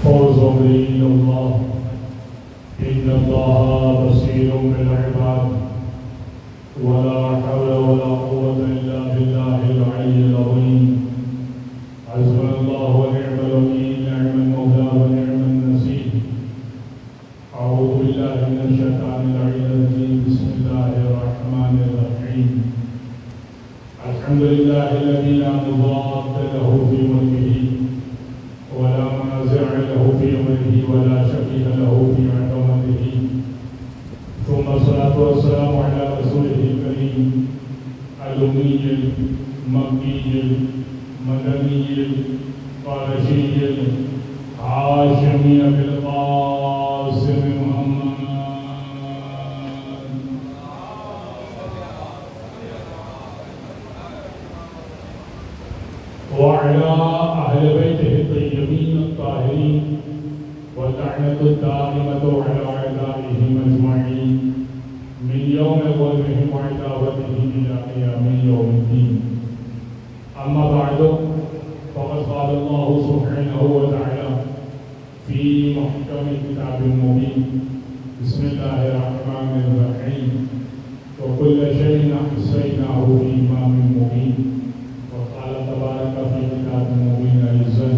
فوز من الله إن الله بصير بالعباد ولا حول ولا قوة إلا بالله العلي العظيم حسبنا الله ونعم الوكيل نعم المولى ونعم النصير أعوذ بالله من الشيطان اللعين الرجيم بسم الله الرحمن الرحيم الحمد لله الذي لا مضاد له في ملكه ولا منازع له في أمره ولا شبيه له في عظمته ثم الصلاة والسلام على رسوله الكريم الأمي المكي المدني القرشي الهاشمي بالقاسم محمد وعلى أهل بيته الطيبين الطاهرين واللعنة الدائمة على أعدائهم أجمعين من يوم ظلمهم وعداوتهم إلى قيام يوم الدين أما بعد فقد قال الله سبحانه وتعالى في محكم الكتاب المبين بسم الله الرحمن الرحيم وكل شيء أحصيناه في إمام مبين وقال تبارك في كتاب مبين أيضا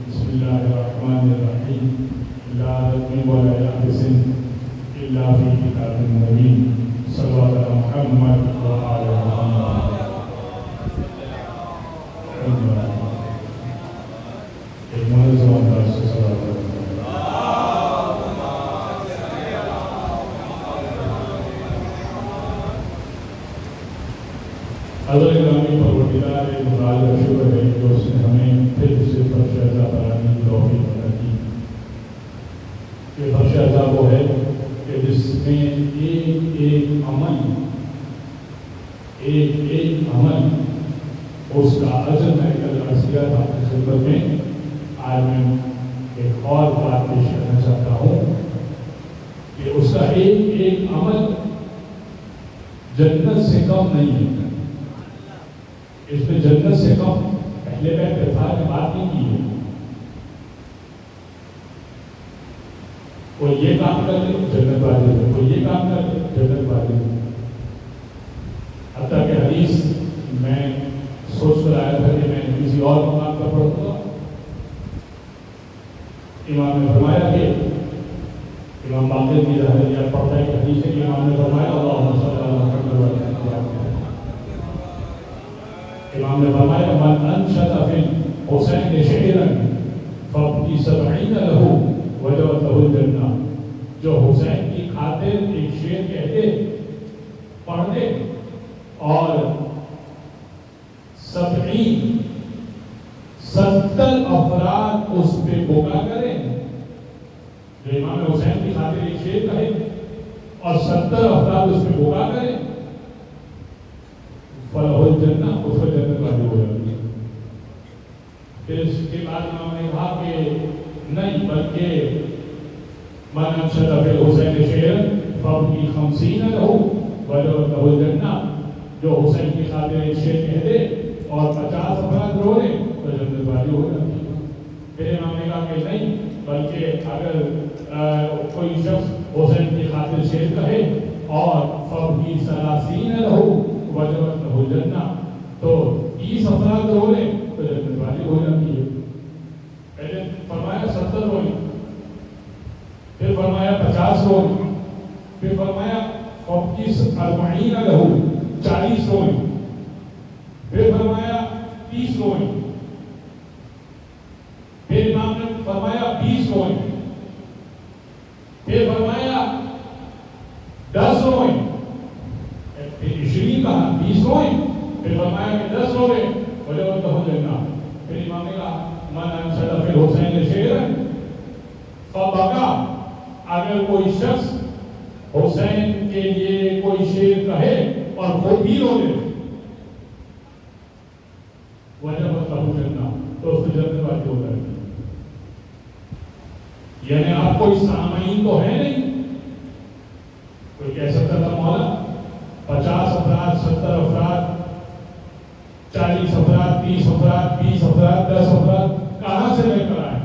بسم الله الرحمن الرحيم لا ريب ولا يأس إلا في كتاب مبين صلى الله على محمد وعلى محمد ایک منظم انداز سے صلوات حضرت گرامی پروردگار متعال کا شکر ہے کہ اس نے ہمیں پھر سے فرش اعضا پڑھانے کی توفیق عطا کی کہ فرش اعضا وہ ہے کہ جس میں ایک عمل اس کا اجر میں کل عرض کیا تھا اپنی خدمت میں آج میں ایک اور بات پیش کرنا چاہتا ہوں کہ اس کا ایک عمل جنت سے کم نہیں ہے اس میں جنت سے کم پہلے میں کفار نے بات نہیں کی ہے کوئی یہ کام کر لے جنت والے کوئی یہ کام کر لے جنت والے حتیٰ کہ حدیث میں سوچ کر آیا تھا کہ میں کسی اور مقام پر پڑھوں گا امام نے فرمایا کہ امام باقر کی رحمت پڑھتا ہے کہ حدیث ہے کہ امام نے فرمایا اللہم صلی اللہ علیہ وسلم امام نے فرمایا من انشد فی الحسین شعرا ففی سبعین لہ وجبت لہ الجنہ جو حسین کی خاطر ایک شعر کہہ دے پڑھ دے اور 70 افراد اس پہ بکا کریں جو امام حسین کی خاطر ایک شعر کہے اور 70 افراد اس پہ بکا کریں فلاح الجنہ اس کو جنت والی ہو جاتی ہے پھر اس کے بعد امام نے کہا کہ نہیں بلکہ من انشد فی الحسین شعرا ففی 50 لہ وجبت لہ الجنہ جو حسین کی خاطر ایک شعر کہہ دے اور 50 افراد رو لیں تو جنت والی ہو جاتی ہے پھر امام نے کہا کہ نہیں بلکہ اگر کوئی شخص حسین کی خاطر شعر کہے اور ففی 30 لہ وجبت لہ الجنہ تو 30 افراد رو لیں تو جنت والی ہو جاتی ہے پہلے فرمایا 70 روئیں پھر فرمایا 50 روئیں پھر فرمایا 40 لہ 40 روئیں پھر فرمایا 30 روئیں پھر امام نے فرمایا 20 روئیں پھر فرمایا 10 روئیں پھر 20 کہا 20 روئیں پھر فرمایا کہ 10 روئیں وجبت لہ الجنہ پھر امام نے کہا من انشد فی الحسین شعرا فبکا اگر کوئی شخص حسین کے لیے کوئی شعر کہے اور خود بھی رو دے وجبت لہ الجنہ تو اس کو جنت والی ہو جائے گی یعنی آپ کوئی سامعین تو ہے نہیں کوئی کہہ سکتا تھا مولا 50 افراد 70 افراد 40 افراد 30 افراد 20 افراد 10 افراد کہاں سے لے کر آئے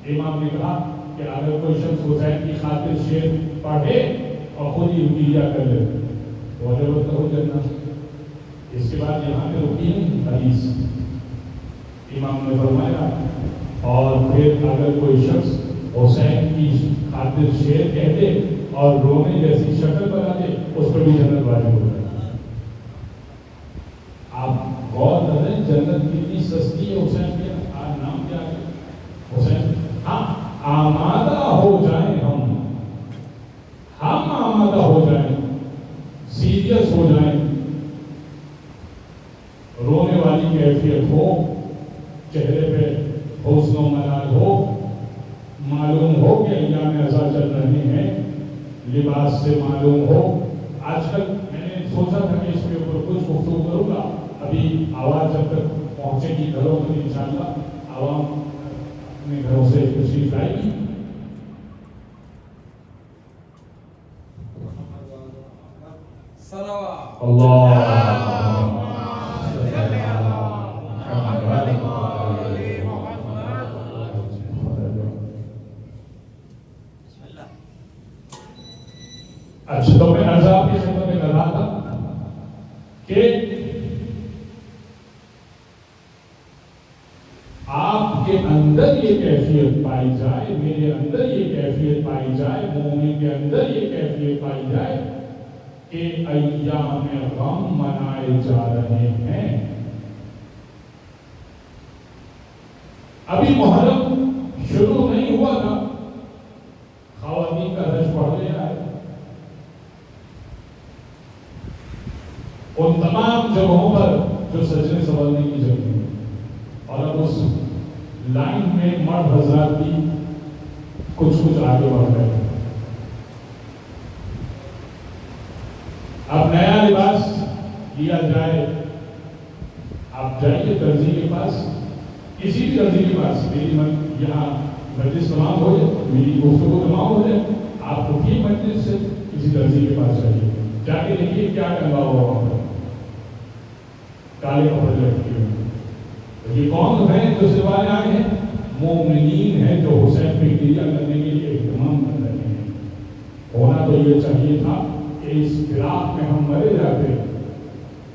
امام نے کہا کہ اگر کوئی شخص حسین کی خاطر شعر پڑھے اور خود ہی رکیہ کر لے تو وجب ہو جانا. اس کے بعد یہاں پہ رکی نہیں حدیث. امام نے فرمایا اور پھر اگر کوئی شخص حسین کی خاطر شعر کہہ دے اور رونے جیسی شکل بنا دے اس پر بھی جنت واجب ہو جائے. آپ غور کریں جنت کتنی سستی ہے. حسین کے نام کیا ہے؟ حسین. ہاں آمادہ ہو جائیں ہم آمادہ ہو جائیں, سیریس ہو جائیں, رونے والی کیفیت ہو, چہرے پہ حسن و ملال ہو, معلوم ہو کہ ایام عزا چل رہے ہیں, لباس سے معلوم ہو. آج کل میں نے سوچا تھا کہ اس کے اوپر کچھ گفتگو کروں گا, ابھی آواز جب تک پہنچے گی گھروں میں انشاءاللہ عوام اپنے گھروں سے تشریف لائے گی. اچھا تو میں عرض آپ کی خدمت میں کر رہا تھا کہ آپ کے اندر یہ کیفیت پائی جائے, میرے اندر یہ کیفیت پائی جائے, مومن کے اندر یہ کیفیت پائی جائے کہ ایام غم منائے جا رہے ہیں. ابھی محرم شروع نہیں ہوا تھا, خواتین کا رش بڑھ گیا ہے. ان تمام جگہوں پر جو سجنے سنبھلنے کی جگہ ہے, اور اب اس لائن میں مرد حضرات بھی کچھ آگے بڑھ رہے ہیں. اب نیا لباس لیا جائے, آپ جائیے درزی کے پاس, کسی بھی درزی کے پاس, میری یہاں مجلس تمام ہو جائے, میری گفتگو تمام ہو جائے, آپ اٹھیے مجلس سے کسی درزی کے پاس جائیے, جا کے دیکھیے کیا ٹنگا ہوا وہاں پر, کالے کپڑے لٹکے ہوئے. یہ کون ہیں جو سوائے آئے ہیں؟ مومنین ہیں جو حسین پہ گریہ کرنے کے لیے اہتمام کر رہے ہیں. ہونا تو یہ چاہیے تھا کہ اس فراق میں ہم مرے جاتے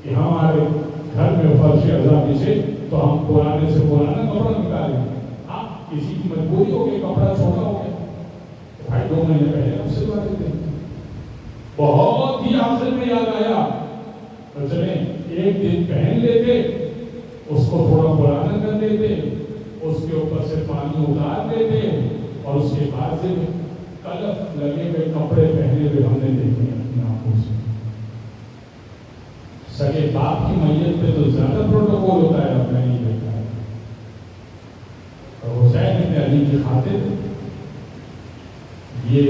کہ ہمارے گھر میں فرش عذابی سے تو ہم پرانے سے پرانا کپڑا نکالیں. ہاں کسی کی مجبوری ہو گئی, کپڑا چھوٹا ہو گیا, بھائی 2 مہینے پہلے ہم سے بات تھے, بہت ہی آخر میں یاد آیا تو چلیں ایک دن پہن لیتے, اس کو تھوڑا پرانا کر دیتے, اس کے اوپر سے پانی اتار دیتے, اور اس کے بعد سے کلف لگے ہوئے کپڑے پہنے ہوئے ہم نے دیکھے اپنی آنکھوں سے. سگے باپ کی میت پہ تو زیادہ پروٹوکول ہوتا ہے, اب میں نہیں دیکھا ہے. اور حسین ابن علی کی خاطر یہ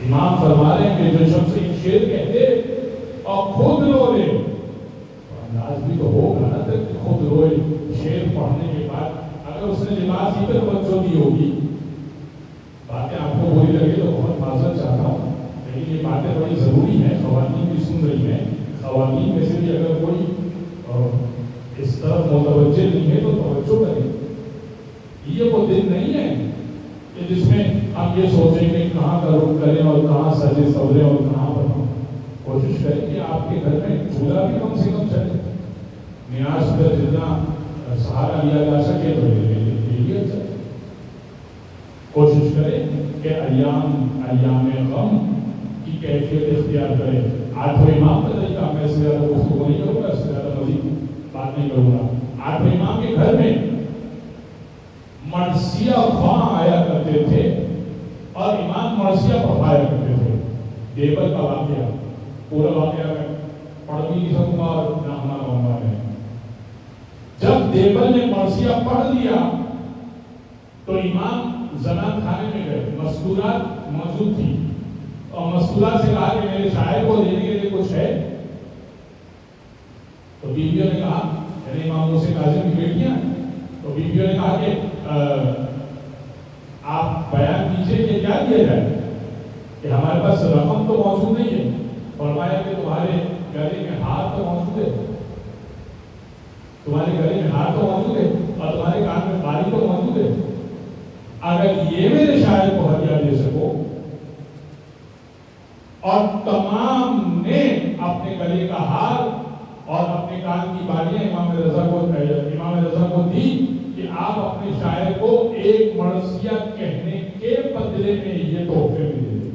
امام فرما رہے ہیں کہ جو شخص ایک شعر کہتے اور خود رو لے, انداز بھی تو ہوگا نا کہ خود روئے شعر پڑھنے کے بعد. اگر اس نے لباس ہی پر توجہ دی ہوگی, باتیں آپ کو بری لگے تو بہت معذرت چاہتا ہوں, لیکن یہ باتیں بڑی ضروری ہیں, خواتین بھی سن رہی ہیں. خواتین میں سے بھی اگر کوئی اس طرف متوجہ نہیں ہے تو توجہ کریں. یہ وہ دن نہیں ہے کہ جس میں ہم یہ سوچیں کہ کہاں کا رخ کریں اور کہاں سجے سورے اور کہاں پر ہم. کوشش کریں کہ آپ کے گھر میں چولہا بھی کم سے کم چلے, نیاز پر جتنا سہارا لیا جا سکے تو یہ چلے. کوشش کریں کہ ایام غم کی کیفیت اختیار کریں. 8ویں امام کا طریقہ میں اس سے زیادہ گفتگو نہیں کروں گا, اس سے زیادہ مزید بات نہیں کروں گا. 8ویں امام کے گھر میں مرثیہ خواہ آیا کرتے تھے اور امام مرثیہ پڑھایا کرتے تھے. دیوبند کا واقعہ, پورا واقعہ میں پڑھ بھی نہیں سکوں گا اور نہ ہمارا عنوان ہے. جب دیوبند نے مرثیہ پڑھ لیا تو امام زنان خانے میں گئے, مستورات موجود تھی, اور مستورات سے کہا کہ میرے شاعر کو دینے کے لیے کچھ ہے. تو بیویوں نے کہا, یعنی امام موسی کاظم کی بیٹیاں, تو بیویوں نے کہا کہ آپ بیان کیجئے کہ کیا دیا جائے, کہ ہمارے پاس رقم تو موجود نہیں ہے. فرمایا کہ تمہارے گلے میں ہار تو موجود ہے, تمہارے گلے میں ہار تو موجود ہے, اور تمہارے کان میں باری تو موجود ہے. اگر یہ میرے شاعر کو ہدیہ دے سکو اور تمام نے اپنے گلے کا ہار اور اپنے کان کی بالیاں امام رضا کو دی کہ آپ اپنے شاعر کو ایک مرثیہ کہنے کے بدلے میں یہ تحفے میں دے دیں،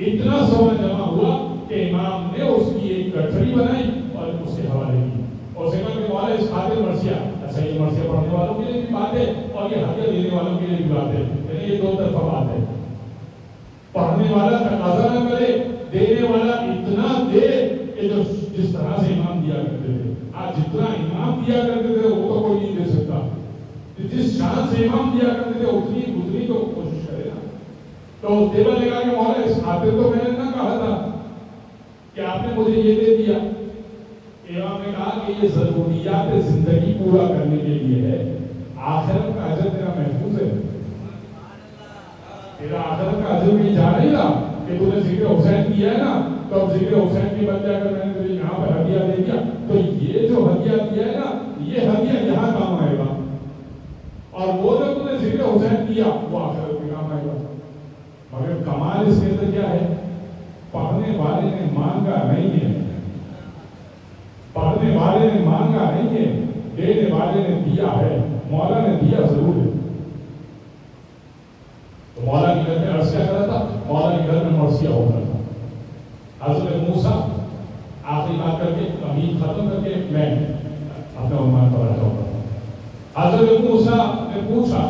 اتنا سونا جمع ہوا کہ امام نے اس کی ایک گٹھڑی بنائی اور اس کے حوالے کی اور اسے کہا کہ مولا اس خاطر مرثیہ، اچھا یہ مرثیہ پڑھنے والوں کے لیے بھی بات ہے اور یہ ہدیہ دینے والوں کے لیے بھی بات ہے، یعنی یہ دو طرفہ بات ہے۔ پڑھنے والا تقاضا نہ کرے، دینے والا اتنا دے کہ جو جس طرح سے امام دیا کرتے تھے، آج جتنا امام دیا کرتے تھے وہ تو کوئی نہیں دے سکتا، جس شان سے امام دیا کرتے تھے اتنی تو کوشش کرے نا۔ تو دیوا نے کہا کہ مولا اس خاطر تو میں نے نہ کہا تھا کہ آپ نے مجھے یہ دے دیا۔ امام نے کہا کہ یہ ضروریات زندگی پورا کرنے کے لیے ہے، آخرت کا اجر تیرا محفوظ ہے، تیرا آخرت کا اجر بھی جا نہیں رہا کہ تو نے ذکر حسین کیا ہے نا، تو اب ذکر حسین کی بجائے اگر میں نے تجھے یہاں پہ ہدیہ دے دیا تو یہ جو ہدیہ دیا ہے نا یہ ہدیہ یہاں کام آئے گا، اور وہ جو تو نے ذکر حسین کیا وہ آخرت میں کام آئے گا۔ مگر کمال اس کے اندر کیا ہے، پڑھنے والے نے مانگا نہیں ہے، پڑھنے والے نے مانگا نہیں ہے، دینے والے نے دیا ہے، مولا نے دیا ضرور ہے۔ تو مولا کے گھر میں عرض کیا کرا تھا، مولا کے گھر میں مرثیہ ہوتا تھا۔ حضرت موسیٰ آخری بات کر کے امید ختم کر کے میں اپنا عنوان پر آ جاؤں گا۔ حضرت موسیٰ نے پوچھا،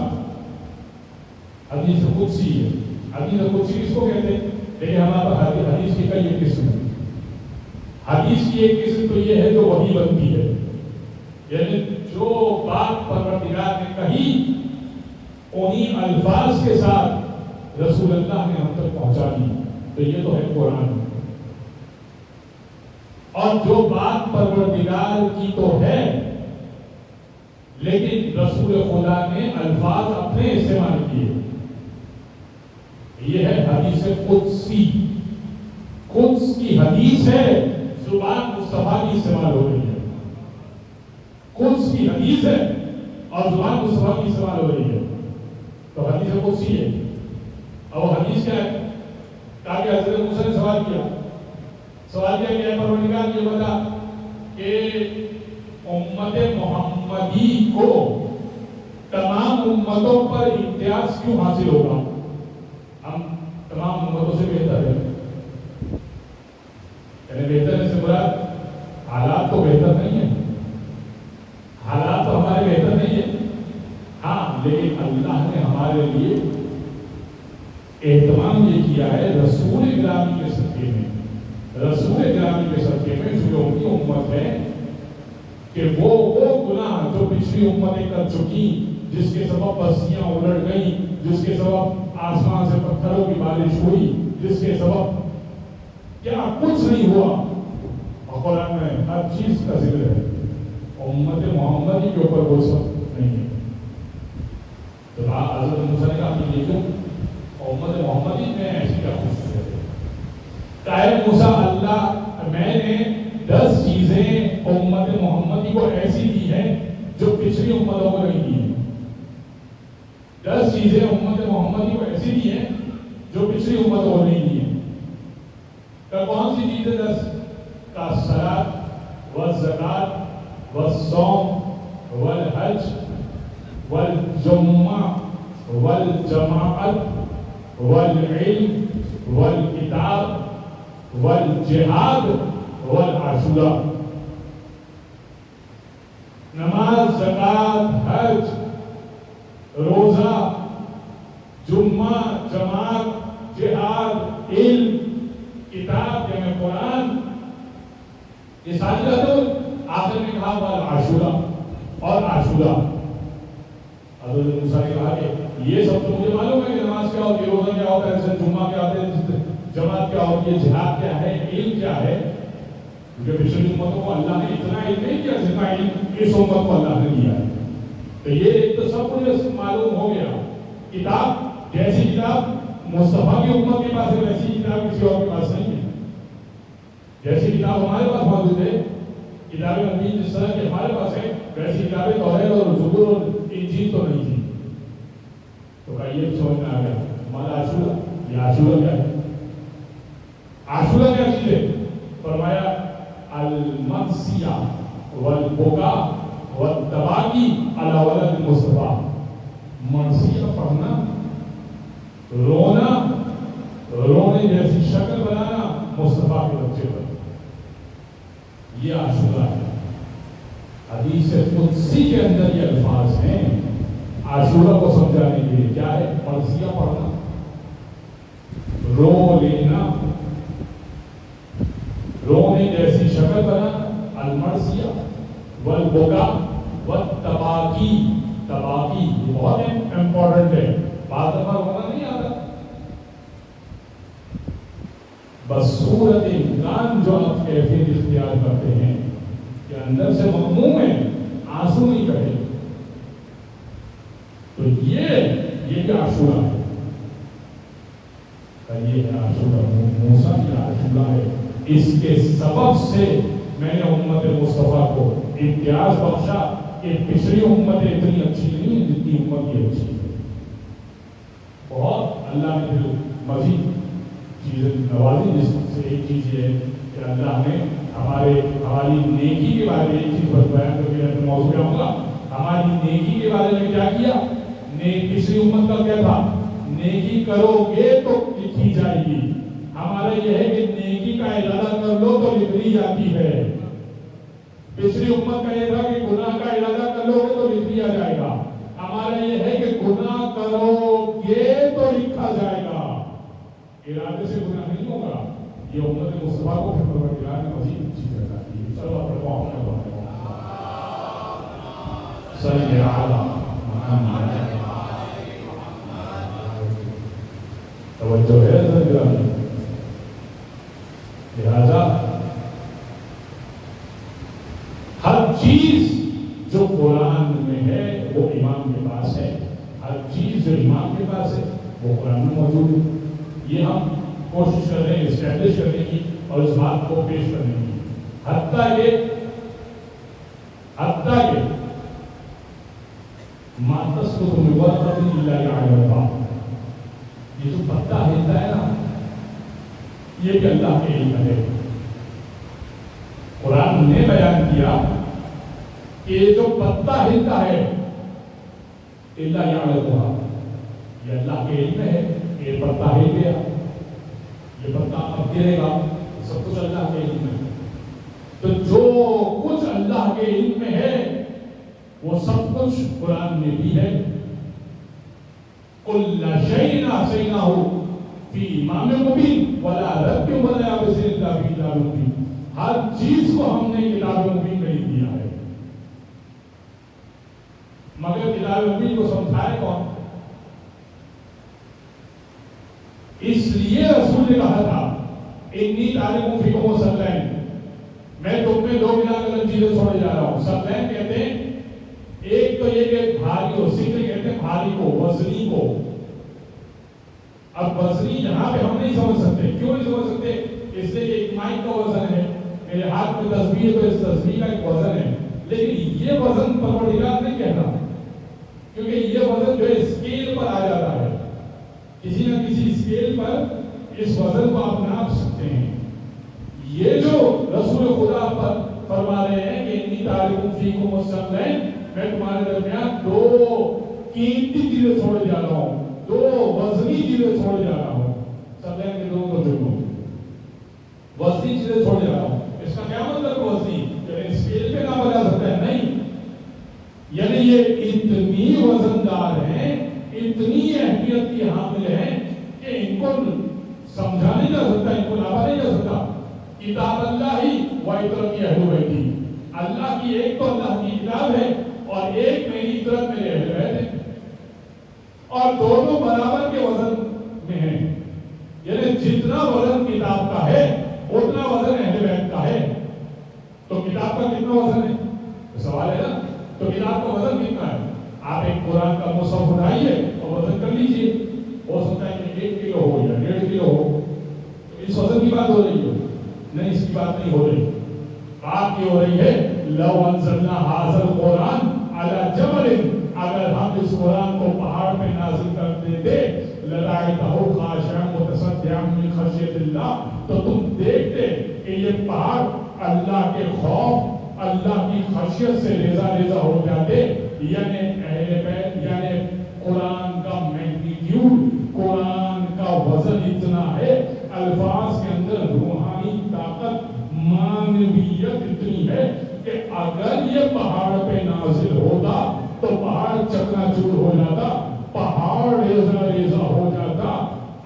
حدیث قدسی ہے، حدیث قدسی کس کو کہتے ہیں؟ لیکن ہمارے پاس حدیث کی کئی قسم ہے۔ حدیث کی ایک قسم تو یہ ہے جو وحی بنتی ہے، یعنی جو بات پروردگار نے کہی انہی الفاظ کے ساتھ رسول اللہ نے ہم تک پہنچا دی، تو یہ تو ہے قرآن۔ اور جو بات پروردگار کی تو ہے لیکن رسول خدا نے الفاظ اپنے استعمال کیے، یہ ہے حدیث قدسی۔ قدس کی حدیث ہے، زبان مصطفیٰ کی استعمال ہو رہی ہے۔ قدس کی حدیث ہے اور زبان مصطفیٰ کی استعمال ہو رہی ہے، تو حدیث قدسی ہے۔ اور حدیث کیا ہے؟ تاکہ حضرت موسیٰ نے سوال کیا کہ اے پروردگار یہ بتا کہ امت محمدی کو تمام امتوں پر امتیاز کیوں حاصل ہوگا؟ ہم تمام امتوں سے بہتر ہیں، یعنی بہتر سے مراد حالات تو بہتر نہیں ہیں، حالات تو ہمارے بہتر نہیں ہیں، ہاں لیکن اللہ نے ہمارے لیے اہتمام یہ کیا ہے رسول گرامی کے صدقے میں، رسول گرامی کے صدقے میں جو ان کی امت ہے کہ وہ گناہ جو پچھلی امتیں کر چکی، جس کے سبب بستیاں الٹ گئیں، جس کے سبب آسمان سے پتھروں کی بارش ہوئی، جس کے سبب کیا کچھ نہیں ہوا، اور قرآن میں ہر چیز کا ذکر ہے، امت محمدی کے اوپر وہ سب نہیں ہے۔ تو حضرت موسیٰ نے کہا کہ یہ جو امت محمدی میں ایسی کیا خصوصیت ہے؟ اے موسیٰ اللہ میں نے 10 چیزیں امت محمدی کو ایسی دی ہیں جو پچھلی امتوں کو نہیں دی ہیں، 10 چیزیں امت محمدی کو ایسی دی ہیں جو پچھلی امتوں کو نہیں دی ہیں۔ تو کون سی چیزیں 10؟ الصلاۃ والزکوٰۃ والصوم والحج والجمعہ والجماعت والعلم والکتاب والجہاد والعاشوراء۔ نماز، زکوٰۃ، حج، روزہ، جمعہ، جماعت، جہاد، علم، کتاب یعنی قرآن، یہ ساری باتیں آخر میں کہا والعاشوراء اور عاشوراء۔ حضرت موسیٰ نے کہا کہ یہ سب تو مجھے معلوم ہے کہ نماز کیا ہوتی ہے، روزہ کیا ہوتا ہے، جمعہ کیا ہوتا ہے، جماعت کیا ہوتی ہے، جہاد کیا ہے، علم کیا ہے، کیونکہ پچھلی امتوں کو اللہ نے اتنا علم نہیں کیا جتنا علم اس امت کو اللہ نے دیا ہے۔ تو یہ ایک تو سب مجھے معلوم ہو گیا۔ کتاب جیسی کتاب مصطفیٰ کی امت کے پاس ہے ویسی کتاب کسی اور کے پاس نہیں ہے۔ جیسی کتاب ہمارے پاس موجود ہے، کتاب انجیل جس طرح کی ہمارے پاس ہے، ویسی کتابیں توریت اور زبور اور انجیل تو نہیں تھی۔ طیب سمجھ میں آ گیا. ہمارا عاشورہ، یہ عاشورہ کیا ہے؟ عاشورہ کیا چیز ہے؟ فرمایا المنسیہ والبکا والتباکی علی ولد مصطفیٰ. منسیہ پڑھنا، رونا، رونے جیسی شکل بنانا مصطفیٰ کے بچے پر، یہ عاشورہ ہے. حدیث قدسی کے اندر یہ الفاظ ہیں عاشورہ کو سمجھانے کے لیے. کیا ہے؟ مرثیہ پڑھنا، رو لینا، رونے جیسی شکل بنانا، المرثیہ والبکا والتباکی. تباکی یہ بہت امپورٹنٹ ہے، بعض دفعہ رونا نہیں آتا. بس صورت امکان جو آپ کیفیت اختیار کرتے ہیں کہ اندر سے مغموم ہے، آنسو نہیں کرے، تو یہ بھی عاشورہ ہے. یہ ہے عاشورہ، موسیٰ کی عاشورہ ہے. اس کے سبب سے میں نے امت مصطفیٰ کو امتیاز بخشا کہ پچھلی امتیں اتنی اچھی نہیں ہیں جتنی امت یہ اچھی ہے. بہت اللہ نے پھر مزید چیزیں نوازی، جس سے ایک چیز یہ ہے کہ اللہ نے ہماری نیکی کے بارے میں ایک چیز بیان کر کے اپنے موضوع پہ آؤں گا. ہماری نیکی کے بارے میں کیا کیا؟ پچھلی امت کا کیا تھا؟ نیکی کرو گے تو لکھی جائے گی. ہمارا یہ ہے کہ نیکی کا ارادہ کر لو تو لکھی جاتی ہے. پچھلی امت کا یہ تھا کہ گناہ کا ارادہ کر لو گے تو لکھ دیا جائے گا. ہمارا یہ ہے کہ گناہ کرو گے تو لکھا جائے گا. ارادے سے گناہ نہیں ہوگا. یہ امت مصطفیٰ کو پھر پروردگار نے مزید چیز بتاتی ہے. چلو آپ پڑھو صلی اللہ توجہ ہے ذرا. لہذا ہر چیز جو قرآن میں ہے وہ امام کے پاس ہے. ہر چیز جو امام کے پاس ہے وہ قرآن میں موجود ہے. یہ ہم کوشش کر رہے ہیں اسٹیبلش کرنے کی اور اس بات کو پیش کرنے کی. حتیٰ کہ ماتس کو تم اللہ علیہ، یہ جو پتا ہلتا ہے نا، یہ بھی اللہ کے علم ہے. قرآن نے بیان کیا کہ یہ جو پتا ہلتا ہے اللہ یعلمھا، یہ اللہ کے علم ہے. یہ پتا ہل گیا، یہ پتا اب گرے گا، سب کچھ اللہ کے علم میں. تو جو کچھ اللہ کے علم میں ہے وہ سب کچھ قرآن میں بھی ہے. کل شیء احصیناہ فی امام مبین ولا ریب ولا یبس الا فی کتاب مبین. ہر چیز کو ہم نے کتاب مبین میں لکھ دیا ہے. مگر کتاب مبین کو سمجھائے کون؟ اس لیے رسول نے کہا تھا انی تارک فیکم ثقلین، میں تم میں دو بلا غلط چیزیں چھوڑے جا رہا ہوں. ثقلین کہتے ہیں ایک تو یہ کہ بھاری ہو، ثقل کہتے ہیں بھاری کو، وزنی کو. اب وزنی یہاں پہ ہم نہیں سمجھ سکتے. کیوں نہیں سمجھ سکتے؟ اس لیے کہ ایک مائک کا وزن ہے، میرے ہاتھ میں تسبیح ہے تو اس تسبیح کا ایک وزن ہے. لیکن یہ وزن پروردگار نہیں کہتا، کیونکہ یہ وزن جو ہے اسکیل پر آ جاتا ہے. کسی نہ کسی اسکیل پر اس وزن کو آپ ناپ سکتے ہیں. یہ جو رسول خدا پر فرما رہے ہیں کہ انی تارک فیکم ثقلین، میں تمہارے درمیان دو قیمتی چیزیں چھوڑے جا رہا ہوں، دو وزنی چیزیں چھوڑے جا رہا ہوں. ثقلین کے دو ترجمے، وزنی چیزیں چھوڑے جا رہا ہوں. اس کا کیا مطلب وزنی؟ کہ اسکیل پہ نہ بجا سکتا ہے؟ نہیں، یعنی یہ اتنی وزندار ہیں، اتنی اہمیت کی حامل ہیں کہ ان کو سمجھا نہیں جا سکتا، ان کو ناپا نہیں جا سکتا. کتاب اللہ ہی و عطرتی اہل بیتی، اللہ کی ایک تو اللہ کی کتاب ہے اور ایک میری عطرت میرے اہل بیت ہے، اور دونوں برابر کے وزن میں ہیں. یعنی جتنا وزن کتاب کا ہے اتنا وزن اہل بیت کا ہے. تو کتاب کا کتنا وزن ہے؟ سوال ہے نا. تو کتاب کا وزن کتنا ہے؟ آپ ایک قرآن کا مصحف اٹھائیے اور وزن کر لیجئے. ہو سکتا ہے کہ 1 کلو ہو یا 1.5 کلو ہو. اس وزن کی بات ہو رہی ہے؟ نہیں، اس کی بات نہیں ہو رہی. بات یہ ہو رہی ہے لو انزلنا ھذا القرآن علی جبل، اگر ہم اس قرآن کو پہاڑ پہ نازل کر دیتے فرأيته خاشعا متصدعا من خشية اللہ، تو تم دیکھتے کہ یہ پہاڑ اللہ کے خوف، اللہ کی خشیت سے ریزہ ریزہ ہو جاتے. یعنی اہل بیت، یعنی قرآن کا میگنیٹیوڈ، قرآن کا وزن اتنا ہے، الفاظ کے اندر روحانی طاقت، معنویت اتنی ہے کہ اگر یہ پہاڑ پہ نازل ہوتا تو پہاڑ چکنا چور ہو جاتا، پہاڑ ریزہ ریزہ ہو جاتا.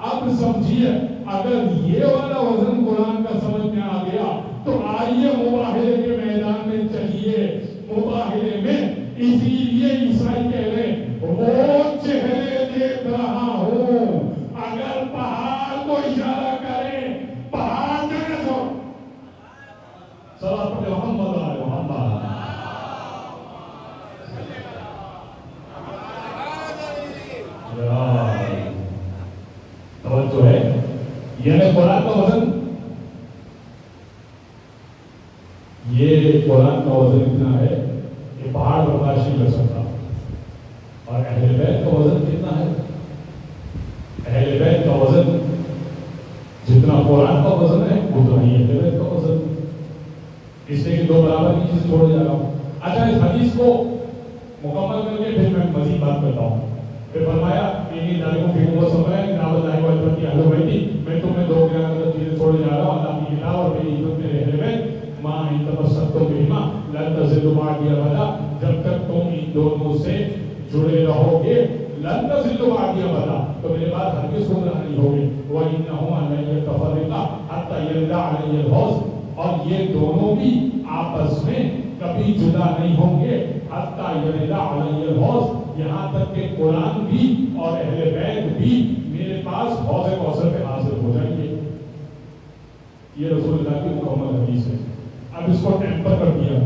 اب سمجھیے اگر یہ والا وزن قرآن کا سمجھ میں آ گیا تو آئیے مباہلے کے میدان میں چلیے. مباہلے میں اسی لیے عیسائی کہہ رہے وہ چہرے دیکھ رہا ہوں، اگر پہاڑ کو اشارہ کرے پہاڑ جگہ چھوڑ. صلاۃ پڑھے محمد علیہ محمد. توجہ ہے، یعنی قرآن کا وزن، یہ قرآن کا وزن اتنا ہے کہ پہاڑ برداشت نہیں کر سکتا. اور اہل بیت کا وزن کتنا ہے؟ اہل بیت کا وزن جتنا قرآن کا وزن ہے اتنا ہی اہل بیت کا وزن. اس لیے کہ دو برابر کی چیز چھوڑ جا رہا ہوں. اچھا، اس حدیث کو مکمل کر کے پھر میں مزید بات کرتا ہوں. پھر فرمایا کہ میں تمہیں دو چیزیں چھوڑے جا رہا ہوں، اللہ کی کتاب اور میری عزت میں رہنے میں، ماں ان تمسکتم بہما لن تضلوا بعدی ابدا، جب تک تم ان دونوں سے جڑے رہو گے لن تضلوا بعدی ابدا تو میرے بعد ہرگز گمراہ نہیں ہوگے. وَإِنَّهُمَا لَن يَتَفَرَّقَا حَتَّى يَرِدَ عَلَيَّ الْحَوْض، اور یہ دونوں بھی آپس میں کبھی جدا نہیں ہوں گے. حَتَّى يَرِدَ عَلَيَّ الْحَوْض، یہاں تک کہ قرآن بھی اور اہل بیت بھی میرے پاس حوض کوثر پہ حاضر ہو جائیں گے. یہ رسول اللہ کی مکمل حدیث ہے. اب اس کو ٹیمپر کر دیا.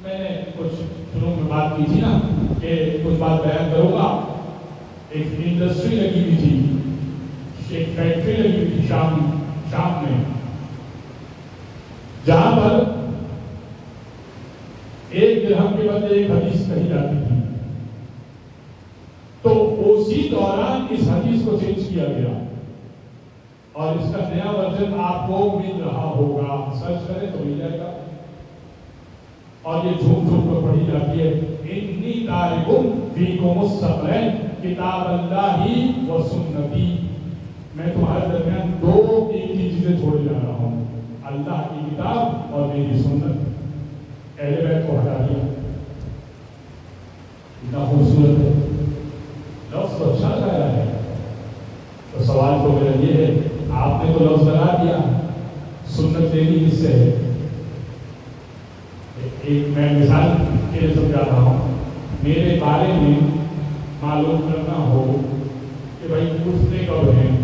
میں نے کچھ شروع میں بات کی تھی نا کہ کچھ بات بیان کروں گا. ایک انڈسٹری لگی ہوئی تھی، ایک فیکٹری لگی ہوئی تھی شام میں، جہاں پر ایک درہم کے بدلے ایک حدیث کہی جاتی تھی. تو اسی دوران اس حدیث کو چینج کیا گیا اور اس کا نیا ورژن آپ کو مل رہا ہوگا. سرچ کریں تو مل جائے گا. اور یہ جھوم جھوم کر پڑھی جاتی ہے، انی تارکم فیکم الثقلین کتاب اللہ و سنتی. میں تمہارے درمیان دو قیمتی چیزیں چھوڑے جا رہا ہوں، اللہ کی کتاب اور میری سنت. اہل بیت کو ہٹا دیا. اتنا خوبصورت ہے، لفظ تو اچھا لگایا ہے. تو سوال تو میرا یہ ہے، آپ نے تو لفظ لگا دیا، سنت لینی کس سے ہے؟ ایک میں مثال کے لیے سمجھا رہا ہوں. میرے بارے میں معلوم کرنا ہو کہ بھائی اٹھتے کب ہیں،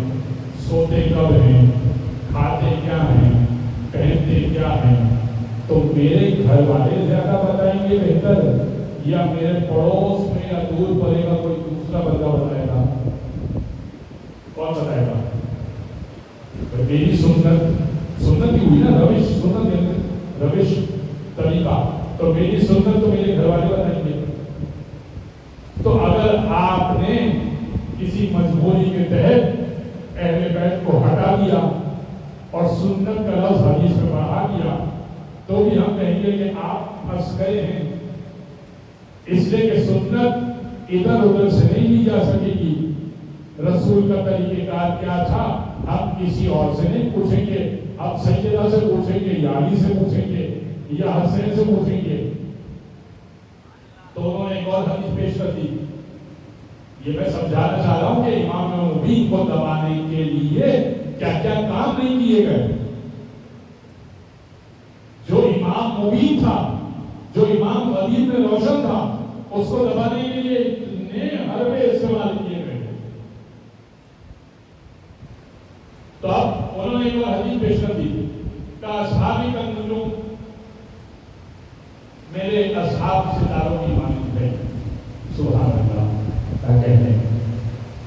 سوتے کب ہیں، کھاتے کیا ہیں، پہنتے کیا ہیں، تو میرے گھر والے زیادہ بتائیں گے بہتر یا میرے پڑوس میں یا دور پڑے گا کوئی دوسرا بندہ بتائے گا؟ کون بتائے گا؟ میری سنت ہی ہوئی نا، روش طریقہ. تو میری سنت تو میرے گھر والے بتائیں گے. تو اگر آپ نے کسی مجبوری کے تحت اہل بیت کو ہٹا دیا اور سنت کا لفظ حدیث میں بڑھا دیا تو بھی ہم کہیں گے کہ آپ پھنس گئے ہیں. اس لیے کہ سنت ادھر ادھر سے نہیں لی جا سکے گی. رسول کا طریقہ کار کیا تھا ہم کسی اور سے نہیں پوچھیں گے. ہم سیدہ سے پوچھیں گے یا علی سے پوچھیں گے یا حسین سے پوچھیں گے. تو انہوں نے ایک اور حدیث پیش کر دی. یہ میں سمجھانا چاہ رہا ہوں کہ امام مبین کو دبانے کے لیے کیا کیا کام نہیں کیے گئے. جو امام مبین تھا، جو امام غریب میں روشن تھا، اس کو دبانے کے لیے اتنے حربے استعمال کیے گئے. تو اب انہوں نے ایک اور حدیث پیش کر دی کہ اصحابی کا نجوم، میرے اصحاب ستاروں کی مانند ہے. سبحان اللہ کیا کہتے ہیں.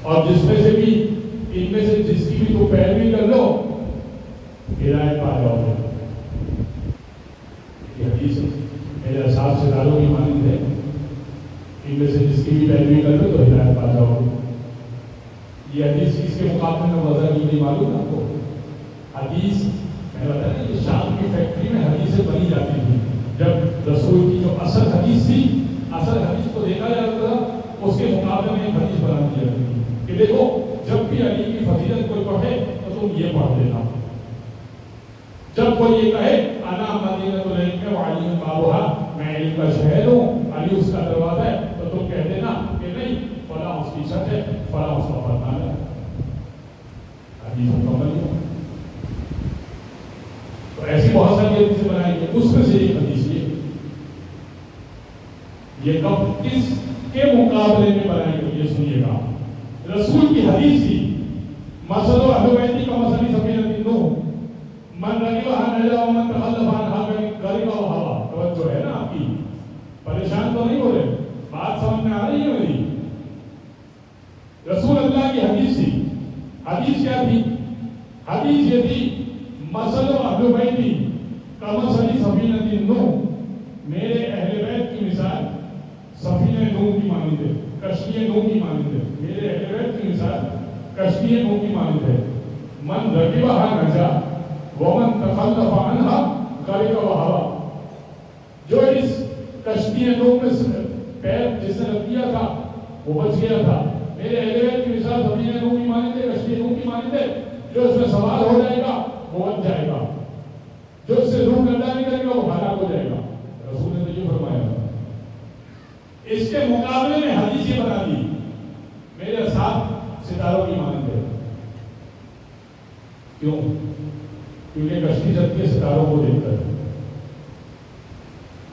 اور جس میں سے بھی ان میں سے جس کی بھی تو پیروی کر لو ہدایت پا جاؤ گے. یہ حدیث میرے اصحاب ستاروں کی مانند ہے، ان میں سے جس کی بھی پیروی کر لو تو ہدایت پا جاؤ گے. یہ حدیث اس کے مقابلے میں وضع کی گئی معلوم آپ کو؟ حدیث میں نے بتایا کہ شام کی فیکٹری میں حدیثیں بنی جاتی تھی. جب رسول کی جو اصل حدیث تھی، اصل حدیث کو دیکھا جاتا تھا، اس کے مقابلے میں ایک حدیث بنا دی جاتی تھی کہ دیکھو جب بھی علی کی فضیلت کوئی پڑھے تو تم یہ پڑھ دینا. جب کوئی یہ کہے انا مدینۃ العلم وعلی بابھا، میں علم کا شہر ہوں، علی اس کا دروازہ ہے، تو تم کہہ دینا کہ نہیں فلاں اس کی چھت ہے، فلاں اس کا فرمان ہے. حدیث مکمل ہے. تو ایسی بہت ساری حدیثیں بنائی گئی، اس میں سے ایک حدیث یہ کب کس کے مقابلے میں بنائی گئی یہ سنیے گا. رسول کی حدیث تھی مثل اہل بیت کا مثل سفینۃ نوح من رکبها نجا ومن تخلف عنها غرق وهوى. توجہ ہے نا آپ کی، پریشان تو نہیں ہو رہے، بات سمجھ میں آ رہی ہے میری؟ رسول اللہ کی حدیث تھی. حدیث کیا تھی؟ حدیث یہ تھی مثل اہل بیت کمثل سفینۃ نوح، میرے اہل بیت کی مثال سفینہ نوح کی مانند ہے، کشتی نوح کی مانند ہے. میرے اہل بیت کی مثال کشتی نوح کی مانند ہے. من رکبها نجا ومن تخلف عنها غرق وهوى. جو اس کشتی نوح میں پیر جس نے رکھ دیا تھا وہ بچ گیا تھا. میرے اہل بیت کی مثال سفینہ نوح کی مانند ہے، کشتی نوح کی مانند ہے. جو اس میں سوار ہو جائے گا وہ بچ جائے گا، جو اس سے روح گندا نہیں کرے گا وہ ہلاک ہو جائے گا. رسول نے تو یہ فرمایا. اس کے مقابلے میں حدیث یہ بنا دی میرے اصحاب ستاروں کی مانند ہے. کیوں؟ کیونکہ کشتی چلتی ہے ستاروں کو دیکھ کر.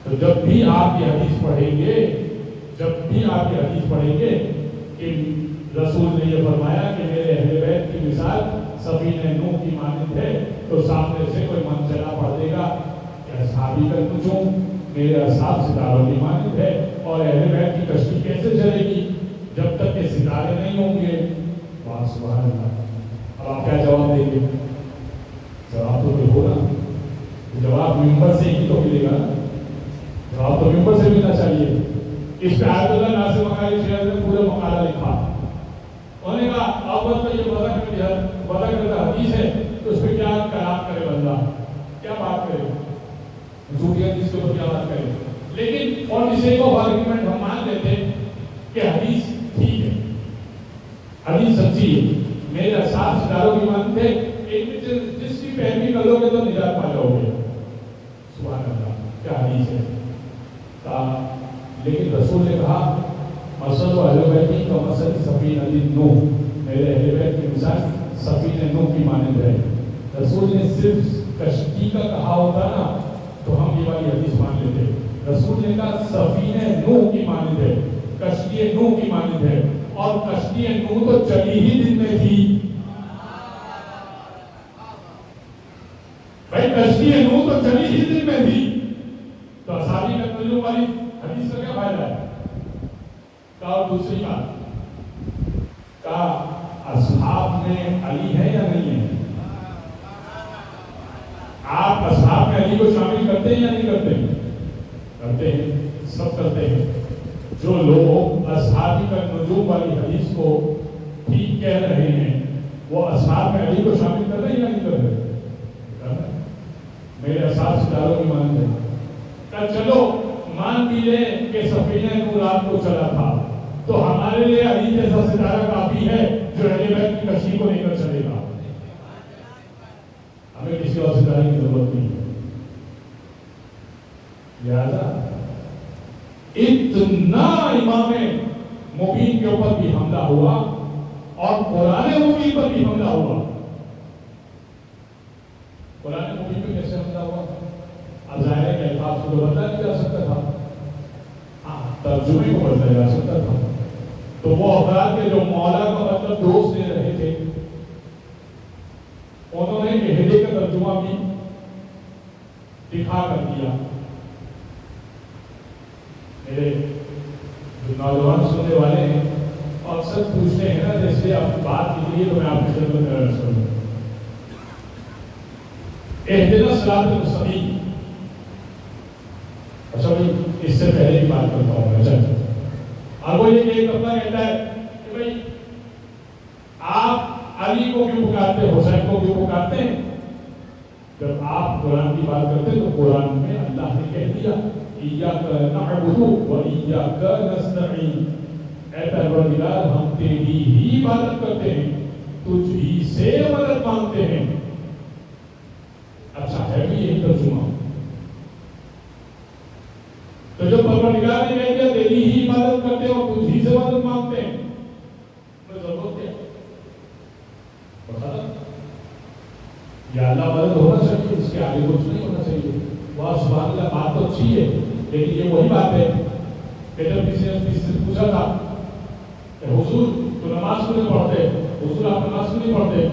تو جب بھی آپ یہ حدیث پڑھیں گے، جب بھی آپ یہ حدیث پڑھیں گے کہ رسول نے یہ فرمایا کہ میرے اہل بیت کی مثال سفینہ نوح کی مانند ہے، تو سامنے سے کوئی من چلا پڑھ دے گا کہ اصحابی کا پوچھوں، میرے اصحاب ستاروں کی مانند ہے، اور اہل بیت کی کشتی کیسے چلے گی جب تک کہ ستارے نہیں ہوں گے؟ واہ سبحان اللہ. اب آپ کیا جواب دیں گے؟ جواب تو دیکھو نا، جواب ممبر سے ہی تو ملے گا نا، جواب تو ممبر سے ملنا چاہیے. اس پہ آیت اللہ ناصر مکاری شہر نے پورا مقالہ لکھا. انہوں نے کہا اول تو یہ وضع کردہ حدیث ہے تو اس پہ کیا کلام کرے بندہ، کیا بات کرے، جھوٹی حدیث کے اوپر کیا بات کرے. لیکن اور اسے کو آرگومنٹ ہم مان لیتے کہ حدیث ٹھیک ہے، حدیث سچی ہے، میرے اصحاب ستاروں کی مانند ہے، جس کی پیروی کر لو گے تو نجات پا جاؤ گے. سبحان اللہ، کیا حدیث ہے. لیکن رسول نے کہا مثل اہل بیت کا مثل سفینۃ نوح، میرے اہل بیت کی مثال سفینہ نوح کی مانند ہے. رسول نے صرف کشتی کا کہا ہوتا نا تو ہم یہ والی حدیث مان لیتے. رسول نے کہا سفینہ نوح کی مانند ہے، کشتی نوح کی مانند ہے، اور کشتی نوح تو چلی ہی دن میں تھی. بھائی کشتی نوح تو چلی ہی دن میں تھی، تو اصحابی کا تجربہ والی حدیث کا کیا فائدہ ہے؟ کہا دوسری بات، کہا اصحاب میں علی ہے یا نہیں ہے؟ آپ اصحاب میں علی کو شامل کرتے ہیں یا نہیں کرتے؟ کرتے ہیں، سب کرتے ہیں. جو لوگ اصحابی کا نجوم والی حدیث کو ٹھیک کہہ رہے ہیں وہ اصحاب میں علی کو شامل کر رہے ہیں یا نہیں کر رہے؟ میرے اصحاب ستاروں کی مانند ہے. کہ چلو مان بھی لیں کہ سفینہ نوح رات کو چلا تھا، تو ہمارے لیے علی جیسا ستارہ کافی ہے جو اہل بیت کی کشتی کو لے کر چلے گا. ہمیں کسی اور ستارے کی ضرورت نہیں ہے. لہذا اتنا امام مبین کے اوپر بھی حملہ ہوا اور قرآن مبین پر بھی حملہ ہوا. قرآن مبین پہ کیسے حملہ ہوا؟ اب ظاہر ہے کہ الفاظ کو تو بدلا نہیں جا سکتا تھا، ہاں ترجمے کو بدلا جا سکتا تھا. تو وہ افراد کے جو مولا کا مطلب دوست دے رہے تھے انہوں نے اہدے کا ترجمہ بھی دکھا کر دیا. میرے جو نوجوان سننے والے ہیں اکثر پوچھتے ہیں نا، جیسے آپ بات کی لیے تو میں آپ کی خدمت میں عرض کروں. اہدنا الصراط المستقیم، اچھا بھائی اس سے پہلے کی بات کرتا ہوں میں. اور وہ یہ ایک اپنا کہتا ہے کہ بھائی علی کو کیوں پکارتے ہیں، حسین کو کیوں پکارتے ہیں؟ جب آپ قرآن کی بات کرتے ہیں تو قرآن میں اللہ نے کہہ دیا ایاک نعبد و ایاک نستعین، اے پروردگار ہم تیری ہی عبادت کرتے ہیں، تجھ ہی سے مدد مانگتے ہیں۔ اچھا ہے بھی یہی ترجمہ؟ تو جب پروردگار نے کہہ دیا تیری ہی عبادت کرتے ہیں اور تجھ ہی سے مدد مانگتے ہیں، تو ضرورت کیا؟ یا اللہ مدد ہونا چاہیے، اس کے آگے کچھ نہیں ہونا چاہیے۔ واہ سبحان اللہ، بات تو اچھی ہے، لیکن یہ وہی بات ہے کہ جب کسی نے کسی سے پوچھا تھا کہ حضور تو نماز کیوں نہیں پڑھتے، حضور آپ نماز کیوں نہیں پڑھتے؟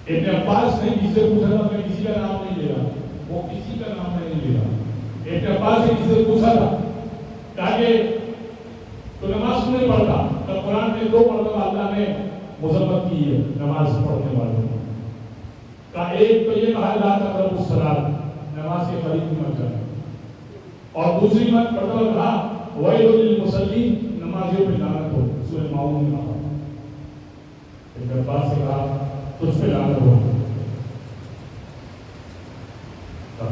ابن عباس نے کسی سے پوچھا تھا، میں کسی کا نام نہیں لے رہا، وہ کسی کا نام نہیں لے رہا، ابن عباس نے کسی سے پوچھا تھا کہا کہ تو نماز کیوں نہیں پڑھتا؟ تو قرآن میں 2 مرتبہ اللہ نے مذمت کی ہے نماز پڑھنے والوں کو۔ کہا ایک تو یہ کہا لا تقربوا الصلاۃ، نماز کے قریب بھی مت جانا، اور دوسری مرتبہ کہا ویل للمصلین، نمازیوں پہ لعنت ہو، سورہ ماؤن میں کہا۔ ابن عباس سے کہا تجھ پہ لعنت ہو۔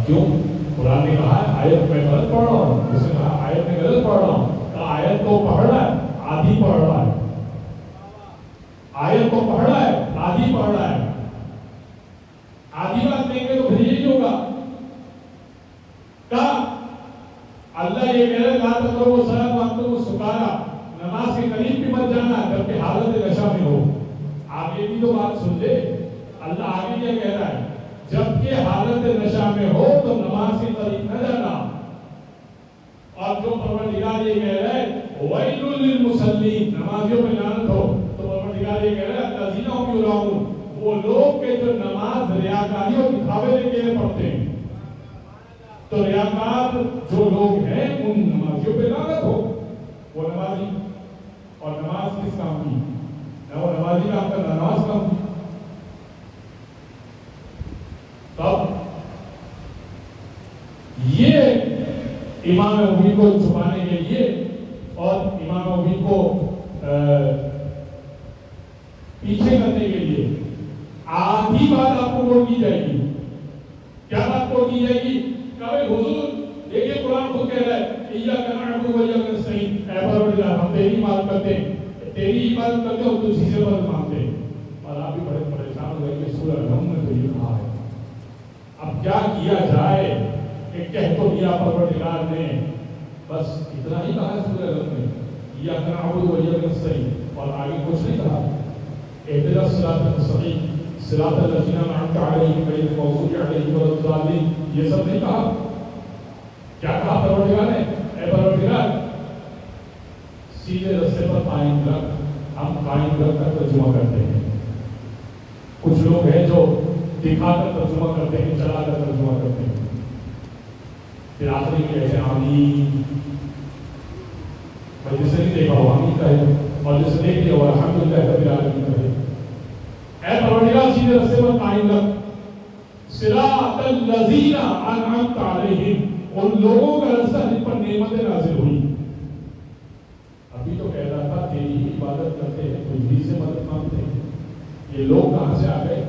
کیوں؟ قرآن نے کہا آیت میں غلط پڑھ رہا ہوں، اس نے کہا آیت میں غلط پڑھ رہا ہوں، کہا آیت تو پڑھ رہا ہے، آدھی پڑھ رہا ہے، آیت کو پڑھ رہا ہے، آدھی پڑھ رہا ہے، آدھی بات دیں گے تو پھر یہی ہوگا۔ کہا اللہ یہ کہہ رہا لا تقربوا الصلاۃ وانتم سکارا، نماز کے قریب بھی مت جانا جبکہ حالت نشہ میں ہو۔ آگے بھی تو بات سن لے، اللہ آگے کیا کہہ رہا ہے، جبکہ حالت نشہ میں ہو تو نماز کے قریب نہ جانا۔ اور جو پروردگار یہ کہہ رہا ہے ویل للمصلین، نمازیوں پہ لعنت ہو، تو پروردگار یہ کہہ رہا ہے الذین هم یراؤون، وہ لوگ کے جو نماز ریاکاری اور دکھاوے کے لیے پڑھتے ہیں۔ تو ریاکار جو لوگ ہیں ان نمازیوں پہ لعنت ہو۔ وہ نمازی، اور نماز کس کام کی؟ وہ نمازی کام کرنا، نماز کام کی۔ تب یہ امام ابی کو چھپانے کے لیے اور امام ابی کو پیچھے کرنے کے لیے آدھی بات آپ کو نوٹ کی جائے گی۔ کیا بات نوٹ کی جائے گی؟ کہ حضور دیکھیے قرآن خود کہہ رہا ہے ایاک نعبد و ایاک نستعین، اے پروردگار ہم تیری عبادت کرتے ہیں، تیری عبادت کرتے ہیں اور تجھ سے مدد مانگتے ہیں۔ اور آپ بھی بڑے پریشان ہو گئے کہ سورہ الحمد میں تو یہ کہا ہے، اب کیا کیا جائے کہ کہہ تو دیا پروردگار نے، بس اتنا ہی کہا سورہ الحمد میں ایاک نعبد و ایاک نستعین، اور آگے کچھ نہیں کہا۔ اهدنا الصراط المستقیم صراط الذین انعمت علیہم غیر المغضوب علیہم ولا الضالین، یہ سب نہیں کہا۔ کیا کہا پروردگار نے؟ اے پروردگار سیدھے راستے پر قائم رکھ۔ ہم قائم رکھ کر ترجمہ کرتے ہیں، کچھ لوگ ہیں جو دکھا کر ترجمہ کرتے ہیں، چلا کر ترجمہ کرتے ہیں، پھر آخری میں کہتے ہیں آمین۔ اور جسے نہیں دیکھا ہو آمین کہے، اور جسے دیکھ لیا ہو الحمدللہ رب العالمین کہے۔ اے پروردگار سیدھے راستے پر قائم رکھ، صراط الذین انعمت علیہم، ان لوگوں کا راستہ جن پر نعمتیں نازل ہوئی۔ ابھی تو کہہ رہا تھا تیری ہی عبادت کرتے ہیں، تجھ ہی سے مدد مانگتے ہیں، یہ لوگ کہاں سے آ گئے؟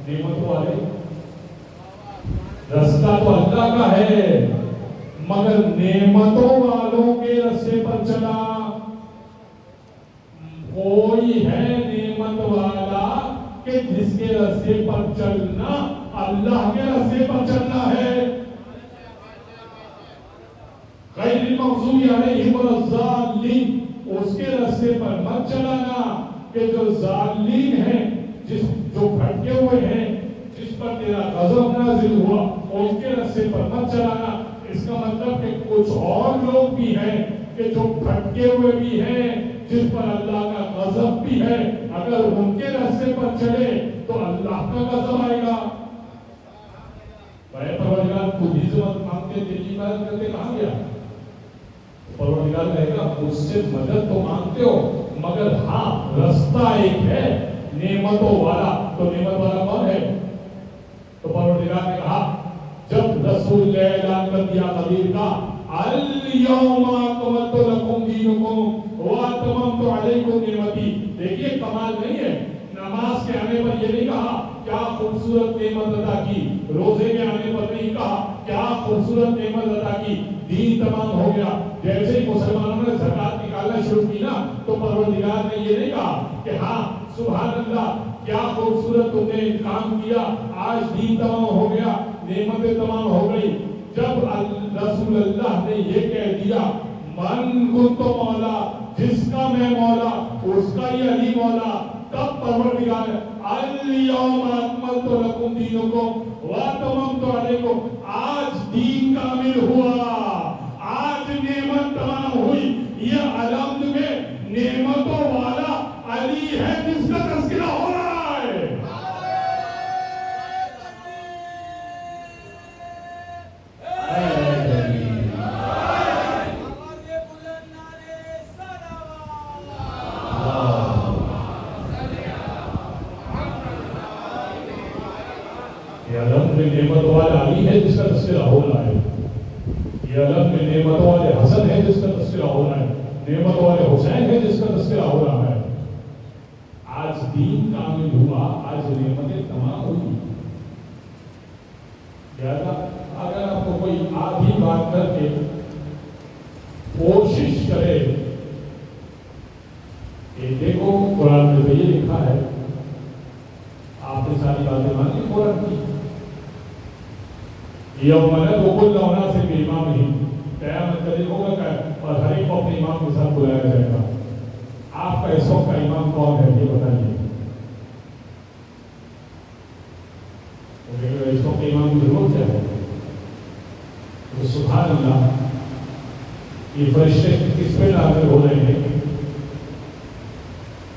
نعمتوں والے۔ راستہ تو اللہ کا ہے مگر نعمتوں والوں کے راستے پر چلا۔ کوئی ہے نعمت والا کہ جس کے راستے پر چلنا اللہ کے راستے پر چلنا ہے۔ غیر المغضوب علیہم ولا الضالین، اس کے راستے پر مت چلانا کہ جو ضالین ہیں، جو بھٹکے ہوئے ہیں، جس پر تیرا غضب نازل ہوا، اس کے راستے پر مت چلانا۔ اس کا مطلب کہ کچھ اور لوگ بھی ہیں کہ جو بھٹکے ہوئے بھی ہیں، جس پر اللہ کا غضب بھی ہے، اگر ان کے راستے پر چلے تو اللہ کا غضب آئے گا۔ اے پروردگار خود ہی سے مدد مانگتے، تیری عبادت کرتے کہاں گیا؟ پروردگار کہے گا مجھ سے مدد تو مانگتے ہو مگر ہاں راستہ ایک ہے نعمتوں والا۔ تو نعمت والا کون ہے؟ تو پروردگار نے کہا جب رسول نے اعلان کر دیا قدیر کا الیوم اکملت لکم دینکم واتممت علیکم نعمتی، دیکھیے کمال نہیں ہے، نماز کے آنے پر یہ نہیں کہا کیا خوبصورت نعمت عطا کی، روزے کے آنے پر نہیں کہا کیا خوبصورت نعمت عطا کی، دین تمام ہو گیا۔ جیسے ہی مسلمانوں نے زکات نکالنا شروع کی نا تو پروردگار نے یہ نہیں کہا کہ ہاں سبحان اللہ کیا خوبصورت تم نے کام کیا، آج دین تمام ہو گیا، نعمتیں تمام ہو گئی۔ جب رسول اللہ نے یہ کہہ دیا من کنت مولا، جس کا میں مولا اس کا ہی علی مولا، تب پروردگار الیوم اکملت لکم دینکم واتممت علیکم، آج دین کامل ہوا، آج نعمت تمام ہوئی۔ یہ علم میں نعمتوں والا علی ہے جس کا تذکرہ ہو رہا ہے۔ یہ علم میں نعمتوں والا علی ہے جس کا تذکرہ ہو رہا ہے، یہ علم میں نعمتوں والے حسن ہے جس کا تذکرہ ہو رہا ہے، نعمتوں والے حسین ہے جس کا تذکرہ ہو رہا ہے۔ آج دین کامل ہوا، آج نعمتیں تمام ہوئی۔ اگر آپ کو کوئی آدھی بات کر کے کوشش کرے کہ دیکھو قرآن میں تو یہ لکھا ہے، آپ نے ساری باتیں مانی قرآن کی، یوم ندعو کل اناس بامامہم، قیامت کا دن ہوگا اور ہر ایک کو اپنے امام کے ساتھ بلایا جائے گا۔ آپ کا اس وقت کا امام کون ہے یہ بتائیے؟ اس وقت کے امام کی ضرورت کیا ہے؟ تو سبحان اللہ، یہ فرشتے کس پہ نازل ہو رہے ہیں؟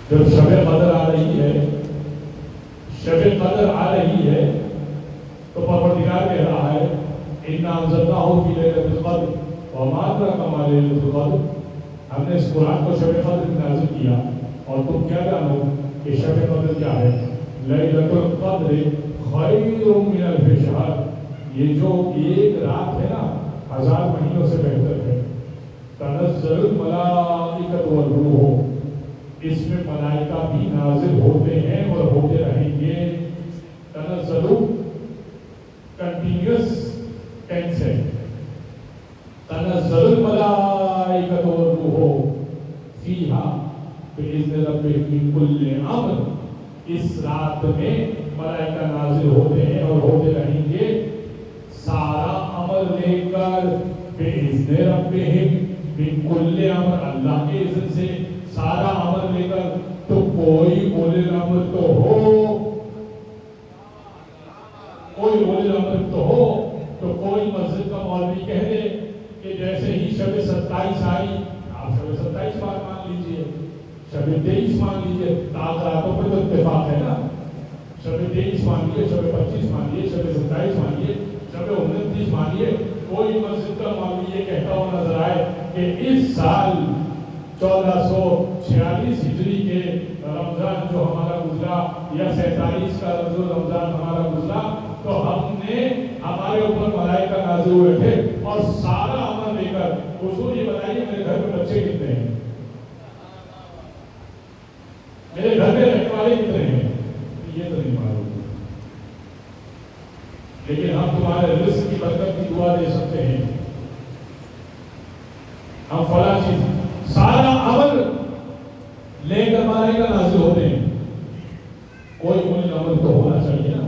جب شب قدر آ رہی ہے، شب قدر آ رہی ہے تو پروردگار کہہ رہا ہے اِنَّا أَنزَلْنَاهُ فِي لَيْلَةِ الْقَدْرِ وَمَا أَدْرَاكَ مَا لَيْلَةُ الْقَدْرِ، ہم نے اس قرآن کو شب قدر میں نازل کیا اور تم کیا جانو کہ شب قدر کیا ہے؟ لَيْلَةُ الْقَدْرِ خَيْرٌ مِّنَ أَلْفِ شَهْرٍ، یہ جو ایک رات ہے نا 1000 مہینوں سے بہتر ہے۔ تنزل الملائکۃ والروح، اس میں ملائکہ بھی نازل ہوتے ہیں اور ہوتے رہیں گے۔ تنزل کنٹینیوس ٹینس ہے، تنزل الملائکۃ والروح فیہا بإذن ربہم من کل امر، اس رات میں ملائکہ نازل ہوتے ہیں اور ہوتے رہیں گے سارا امر لے کر، بإذن ربہم من کل امر، اللہ کے اذن سے سارا امر لے کر۔ تو کوئی اولي الامر تو ہو، کوئی اولي الامر تو ہو، تو کوئی مسجد کا مولوی کہہ دے کہ جیسے ہی شب 27 آئی، آپ شب 27 بات مان لیجئے، شب 23 مان لیجئے، راتوں پہ تو اتفاق ہے نا، شب 23 مان لیجئے، شب 25 مان لیجئے، شب 27 مان لیجئے، شب 29 مان لیجئے، کوئی مسجد کا مولوی یہ کہتا ہوا نظر آئے کہ اس سال 1446 ہجری کے رمضان جو ہمارا گزرا یا 47 کا جو رمضان ہمارا گزرا، تو ہم نے ہمارے اوپر ملائکہ نازل ہوئے تھے اور سارا عمل لے کر، حضور یہ بتائیے میرے گھر میں بچے کتنے ہیں، میرے گھر میں رہنے والے کتنے ہیں؟ یہ تو نہیں معلوم، لیکن ہم تمہارے رزق کی برکت کی دعا دے سکتے ہیں، ہم فلاں چیز سارا عمل لے کر ملائکہ نازل ہوتے ہیں۔ کوئی عمل تو ہونا چاہیے نا،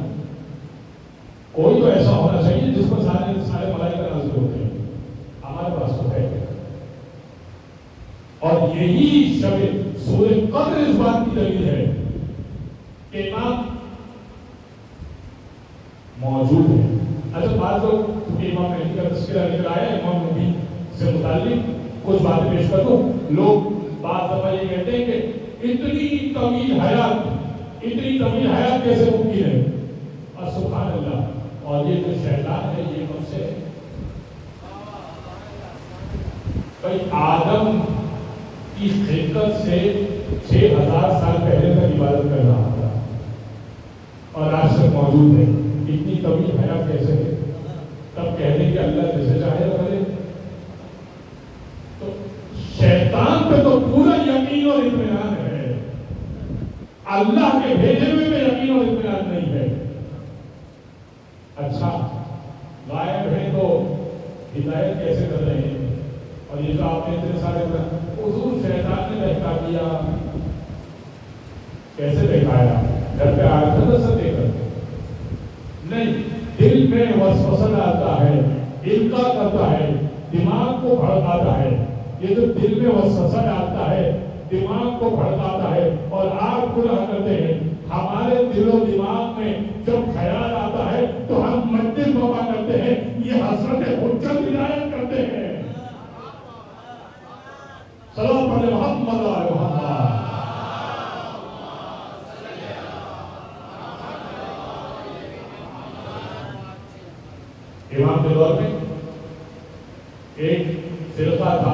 کوئی تو ایسا ہونا چاہیے جس پر سارے ملائکہ نازل ہوتے ہیں، ہمارے پاس تو ہے۔ اور یہی شب سورہ قدر اس بات کی دلیل ہے کہ امام موجود ہے۔ اچھا بعض لوگ کیونکہ امام مہدی کا تذکرہ نکل آیا ہے، امام مہدی سے متعلق کچھ باتیں پیش کر دوں۔ لوگ بعض دفعہ یہ کہتے ہیں کہ اتنی طویل حیات کیسے ممکن ہے؟ اور سبحان اللہ، اور یہ جو شیطان ہے یہ کب سے ہے؟ بھائی آدم کی خلقت سے 6000 سال پہلے تک عبادت کر رہا تھا اور آج تک موجود ہے، اتنی طویل حیات کیسے ہے؟ تب کہہ دیں کہ اللہ جیسے چاہے کرے۔ تو شیطان پہ تو پورا یقین اور اطمینان ہے، اللہ کے بھیجے ہوئے میں یقین اور اطمینان نہیں ہے۔ اچھا غائب ہے تو ہدایت کیسے کر رہے ہیں؟ اور یہ جو آپ نے اتنے سارے حضور شیطان نے بہکا دیا، کیسے بہکایا؟ گھر پہ آیا تھا دس دے کر نہیں، دل میں وسوسہ آتا ہے، القا کرتا ہے، دماغ کو بھڑکاتا ہے۔ یہ جو دل میں وسوسہ آتا ہے، دماغ کو بھڑکاتا ہے اور آپ گناہ کرتے ہیں، ہمارے دل و دماغ میں جب خیال آتا ہے تو ہم مسجد وفا کرتے ہیں، یہ حسرت حجت عنایت کرتے ہیں۔ سلام علیہ محمد علیہ محمد۔ امام کے دور میں ایک فرقہ تھا،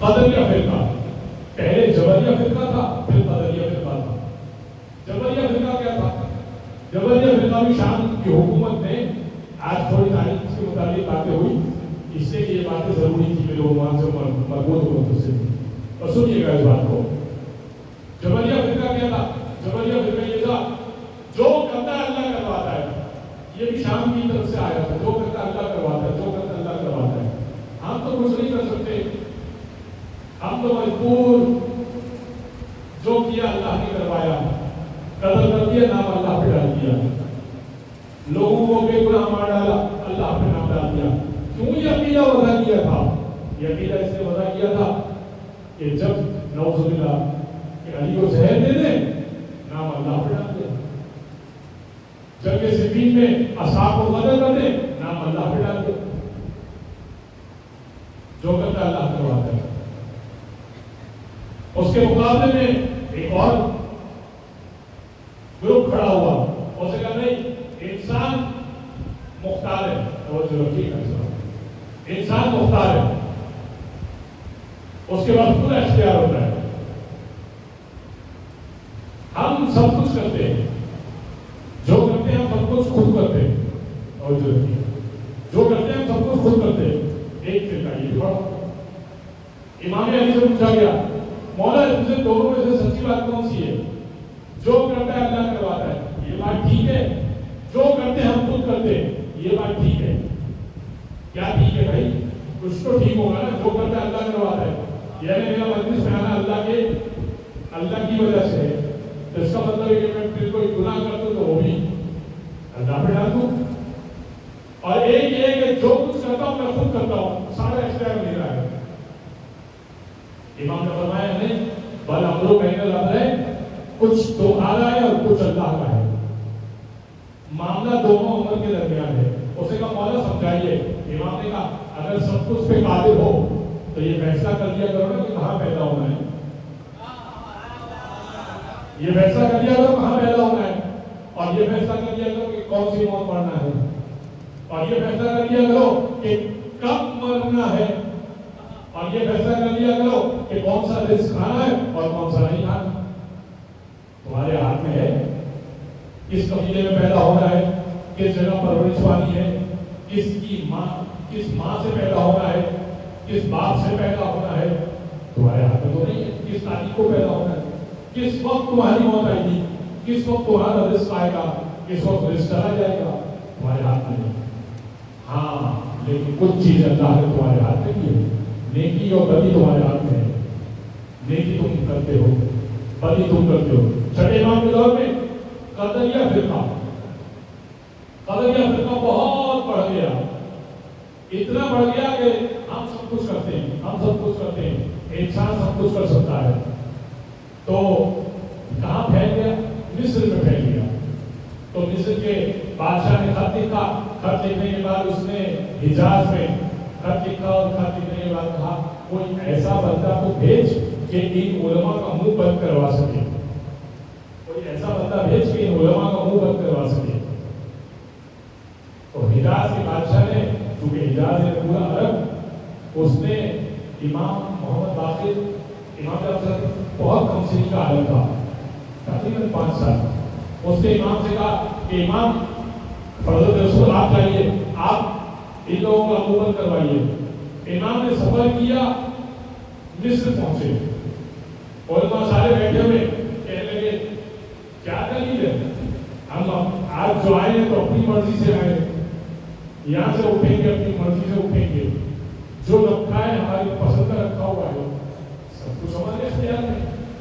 قدریہ فرقہ، پہلے جبریہ فرقہ تھا، پھر قدریہ فرقہ تھا۔ جبریہ فرقہ کیا تھا؟ جبریہ فرقہ بھی شام کی حکومت نے، آج تھوڑی تاریخ اس کے متعلق باتیں ہوئی، اس سے یہ باتیں ضروری تھی میرے عنوان سے مربوط ہو سے، اور سنیے گا اس بات کو۔ جبریہ فرقہ کیا تھا؟ جبریہ فرقہ یہ تھا جو کرتا ہے اللہ کرواتا ہے۔ یہ بھی شام کی طرف سے آیا تھا، جو کرتا ہے اللہ کرواتا ہے، جو کرتا ہے اللہ کرواتا ہے۔ ہم تو کچھ نہیں کر سکتے، ہم تو مجبور، جو کیا اللہ نے کروایا، قدر کر دیا، نام اللہ پہ ڈال دیا، لوگوں کو بے گناہ مار ڈالا، اللہ پہ نام ڈال دیا۔ کیوں یہ عقیدہ وضع کیا تھا؟ یہ عقیدہ اس نے وضع کیا تھا کہ جب نعوذ باللہ کہ علی کو زہر دے دے، نام اللہ پہ ڈال دیا۔ جنگ صفین میں اصحاب کو قتل کر دے، نام اللہ پہ ڈال دیا۔ جو کرتا اللہ کرواتا ہے۔ اس کے مقابلے میں ایک اور گروپ کھڑا ہوا، اس نے کہا نہیں، انسان مختار ہے، اور جو رکھیے گا انسان مختار ہے، اس کے بعد پورا اختیار ہوتا ہے، ہم سب کچھ کرتے ہیں، جو کرتے ہیں ہم سب کچھ خود کرتے ہیں، اور جو کرتے ہیں ہم سب کچھ خود کرتے ہیں۔ ایک فرقہ یہ بھی بڑا، امام علی سے پوچھا گیا مولا ان سے دونوں میں سے سچی بات کون سی ہے؟ جو کرتا ہے اللہ کرواتا ہے، یہ بات ٹھیک ہے؟ جو کرتے ہیں ہم خود کرتے ہیں، یہ بات ٹھیک ہے؟ کیا ٹھیک ہے بھائی؟ کچھ تو ٹھیک ہوگا نا، جو کرتا ہے اللہ کرواتا ہے، یعنی میرا مجلس میں آنا اللہ کی وجہ سے ہے، تو اس کا مطلب ہے کہ میں پھر کوئی گناہ کرتا ہوں تو وہ بھی اللہ پہ ڈال دوں۔ اور ایک یہ ہے کہ جو کچھ کرتا ہوں میں خود کرتا ہوں، سارا اختیار میرا ہے۔ امام نے فرمایا نہیں، بل امرو بین الامر ہے، کچھ تمہارا ہے اور کچھ اللہ کا ہے، معاملہ دونوں امر کے درمیان ہے۔ اسے کہا مولا سمجھائیے۔ امام نے کہا اگر سب کچھ پہ قادر ہو تو یہ فیصلہ کر دیا کرو نا کہ کہاں پیدا ہونا ہے، یہ فیصلہ کر دیا کرو کہاں پیدا ہونا ہے، اور یہ فیصلہ کر دیا کرو کہ کون سی موت پڑھنا ہے، اور یہ فیصلہ کر دیا کرو کہ کب مرنا ہے، اور یہ فیصلہ کر دیا کرو کہ کون سا رزق کھانا ہے اور کون سا نہیں کھانا۔ تمہارے ہاتھ میں ہے کس قبیلے میں پیدا ہونا ہے، کس جگہ پرورش پانی ہے، کس ماں سے پیدا ہونا ہے، کس باپ سے پیدا ہونا ہے، تمہارے ہاتھ میں تو نہیں ہے۔ کس تاریخ کو پیدا ہونا ہے، کس وقت تمہاری موت آئے گی، کس وقت تمہارا رزق آئے گا، کس وقت رزق چلا جائے گا، تمہارے ہاتھ میں نہیں۔ ہاں لیکن کچھ چیز اللہ نے تمہارے ہاتھ میں کی ہے، نیکی اور بدی تمہارے ہاتھ میں ہے، نیکی تم کرتے ہو، بدی تم کرتے ہو۔ چھٹے امام کے دور میں قدریہ فرقہ بہت بڑھ گیا، اتنا بڑھ گیا کہ ہم سب کچھ کرتے ہیں، ہم سب کچھ کرتے ہیں، انسان سب کچھ کر سکتا ہے۔ تو کہاں پھیل گیا؟ مصر میں پھیل گیا۔ تو مصر کے بادشاہ نے خط لکھا، خط لکھنے کے بعد اس نے حجاز میں خط لکھا، اور خط لکھنے کے بعد کہا کوئی ایسا بندہ کو بھیج کہ ان علماء کا منہ بند کروا سکے، کوئی ایسا بندہ بھیج کہ ان علماء کا منہ بند کروا سکے۔ تو حجاز کے بادشاہ نے، چونکہ حجاز ہے پورا عرب، اس نے امام محمد باقر، امام کا بہت کم سن کا عالم تھا، تقریباً 5 سال، اس نے امام سے کہا کہ امام حضرت رسول آپ جائیے، آپ ان لوگوں کا منہ بند کروائیے۔ امام نے سفر کیا مصر پہنچے، علماء سارے بیٹھے ہوئے، کہنے لگے کیا دلیل ہے؟ ہم آج جو آئے ہیں تو اپنی مرضی سے آئے، یہاں سے اٹھیں گے اپنی مرضی سے اٹھیں گے، جو رکھا ہے ہماری پسند کا رکھا ہوا ہے، سب کچھ ہمارے اختیار میں،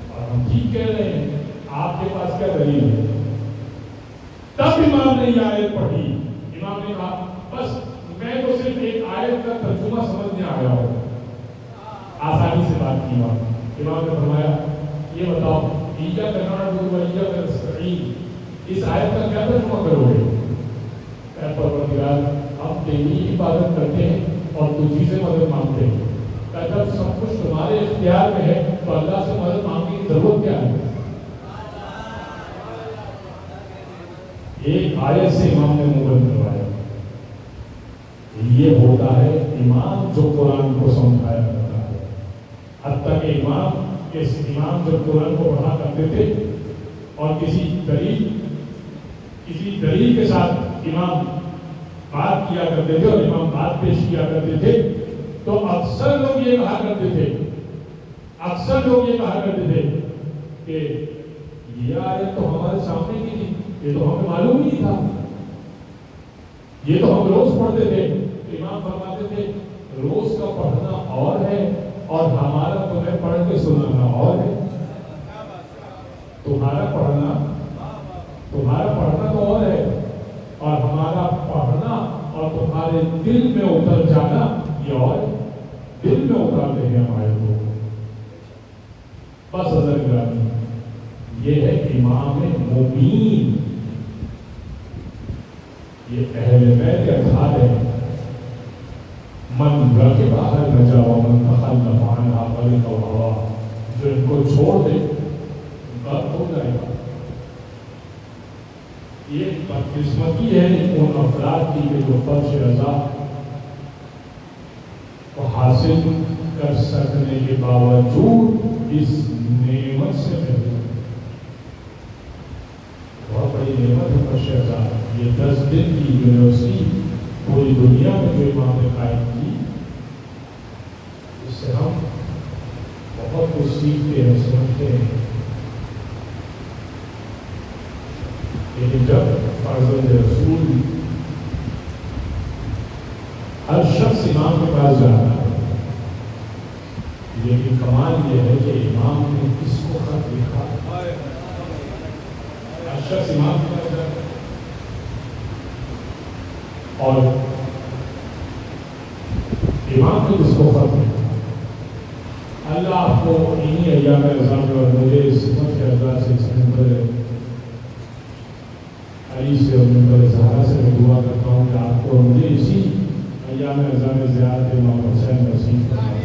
اور ہم ٹھیک کہہ رہے ہیں، آپ کے پاس کیا دلیل ہے؟ تب امام نے یہ آیت پڑھی، امام نے کہا بس میں تو صرف ایک آیت کا ترجمہ سمجھنے آیا ہوں، آسانی سے بات کی بات۔ امام نے فرمایا یہ بتاؤ ایاک نعبد و ایاک نستعین، اس آیت کا کیا ترجمہ کرو گے؟ اے پروردگار ہم تیری عبادت کرتے ہیں اور تجھی سے مدد مانگتے ہیں، کہ جب سب کچھ تمہارے اختیار میں ہے تو اللہ سے مدد مانگنے کی ضرورت کیا ہے؟ ایک آیت سے امام نے منہ بند کروایا۔ یہ ہوتا ہے امام جو قرآن کو سمجھایا کرتا ہے، حتیٰ کہ امام جب قرآن کو پڑھا کرتے تھے اور کسی دلیل کے ساتھ امام بات کیا کرتے تھے اور امام بات پیش کیا کرتے تھے تو اکثر لوگ یہ کہا کرتے تھے کہ یہ آیت تو ہمارے سامنے کی تھی، یہ تو ہمیں معلوم ہی نہیں تھا، یہ تو ہم روز پڑھتے تھے۔ امام فرماتے تھے روز کا پڑھنا اور ہے اور ہمارا تمہیں پڑھ کے سنانا اور ہے۔ تمہارا پڑھنا تو اور ہے اور ہمارا پڑھنا اور تمہارے دل میں اتر جانا یہ اور ہے۔ دل میں اتارتے ہیں ہمارے لوگ۔ بس حضرت گرامی یہ ہے امام مبین، یہ اہل بیت کے افراد ہیں۔ من رکب نجا ومن تخلف عنها غرق وهوى، جو ان کو چھوڑ دے غرق ہو جائے گا۔ یہ بدقسمتی ہے ان افراد کی کہ جو فرش رضا کو حاصل کر سکنے کے باوجود اس نعمت سے محروم۔ بہت بڑی نعمت ہے فرش رضا، یہ 10 دن کی یونیورسٹی پوری دنیا میں جو امام نے قائم کی، اس سے ہم بہت کچھ سیکھتے ہیں، سمجھتے ہیں۔ لیکن جب فرزند رسول ہر شخص امام کے پاس جاتا ہے، لیکن کمال یہ ہے کہ امام نے کس کو خط لکھا، ہر شخص امام کے پاس جاتا ہے اور امام نے کس کو خط لکھا۔ اللہ آپ کو انہی ایام رمضان اور مجھے صفت کے اللہ سے علی سے اور منبر زہرا سے میں دعا کرتا ہوں کہ آپ کو مجھے اسی ایام رمضان زیارت امام حسین نصیب فرمائے۔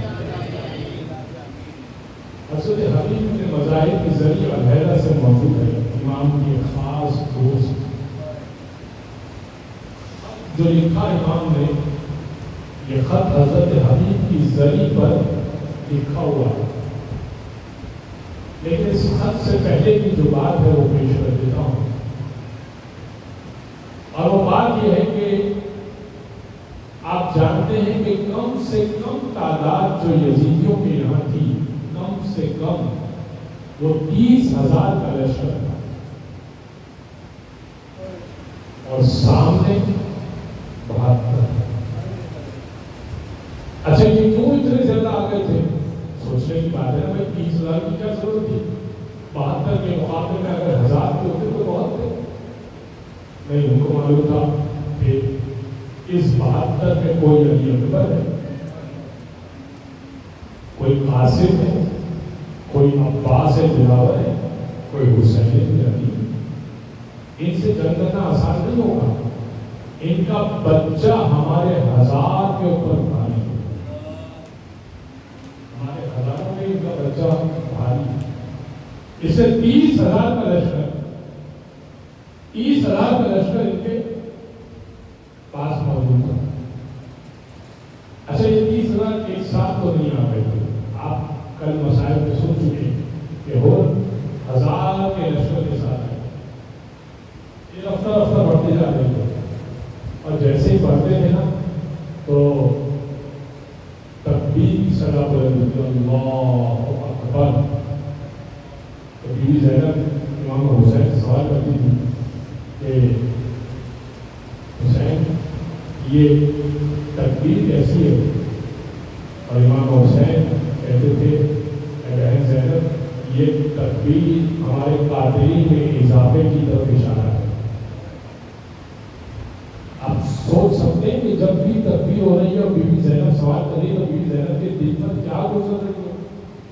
حضرت حبیب کے مذاہب کے ذریعے علیحدہ سے موجود ہے امام کی خاص دوست جو لکھا امام نے، یہ خط حضرت حبیب کی ذریعے پر لکھا ہوا ہے، لیکن اس خط سے پہلے کی جو بات ہے وہ پیش کر دیتا ہوں، اور وہ بات یہ ہے کہ آپ جانتے ہیں کہ کم سے کم تعداد جو یزیدیوں کے یہاں تھی، کم سے کم وہ 30,000 کا لشکر تھا، اور سامنے 72۔ اچھا یہ کیوں اتنے زیادہ آ گئے تھے؟ سوچنے کی بات ہے نا بھائی، 30,000 کی کیا ضرورت تھی؟ 72 کے مقابلے میں اگر 1000 کے ہوتے تو بہت تھے۔ نہیں، ان کو معلوم تھا کہ اس 72 میں کوئی علی اکبر ہے، کوئی قاسم ہے، کوئی عباس دلاور ہے، کوئی حسین بن علی، ان سے جنگ کرنا آسان نہیں ہوگا، ان کا بچہ ہمارے 1000 کے اوپر بھاری، ہمارے 1000 میں ان کا بچہ بھاری، اس سے 30,000 کا لشکر، 30,000 کا لشکر ان کے پاس موجود تھا۔ اچھا یہ 30,000 ایک ساتھ تو نہیں آ گئے تھے، آپ کل مسائل میں سن چکے کہ اور 1000 کے لشکر کے ساتھ آئے، یہ رفتہ رفتہ بڑھتے جا رہے تھے، اور جیسے ہی بڑھتے تھے نا تو تکبیر صدا بلند اللہ اکبر. تو بی بی زینب امام حسین سے سوال کرتی تھی کہ حسین یہ تکبیر کیسی ہے؟ اور امام حسین کہتے تھے اے بہن زینب یہ تکبیر ہمارے قادری میں اضافے کی طرف اشارہ ہے. آپ سوچ سکتے ہیں کہ جب بھی تکبیر ہو رہی ہے اور بی بی زینب سوال کر رہی ہے تو بی بی زینب کے دل پر کیا گزر رہی ہے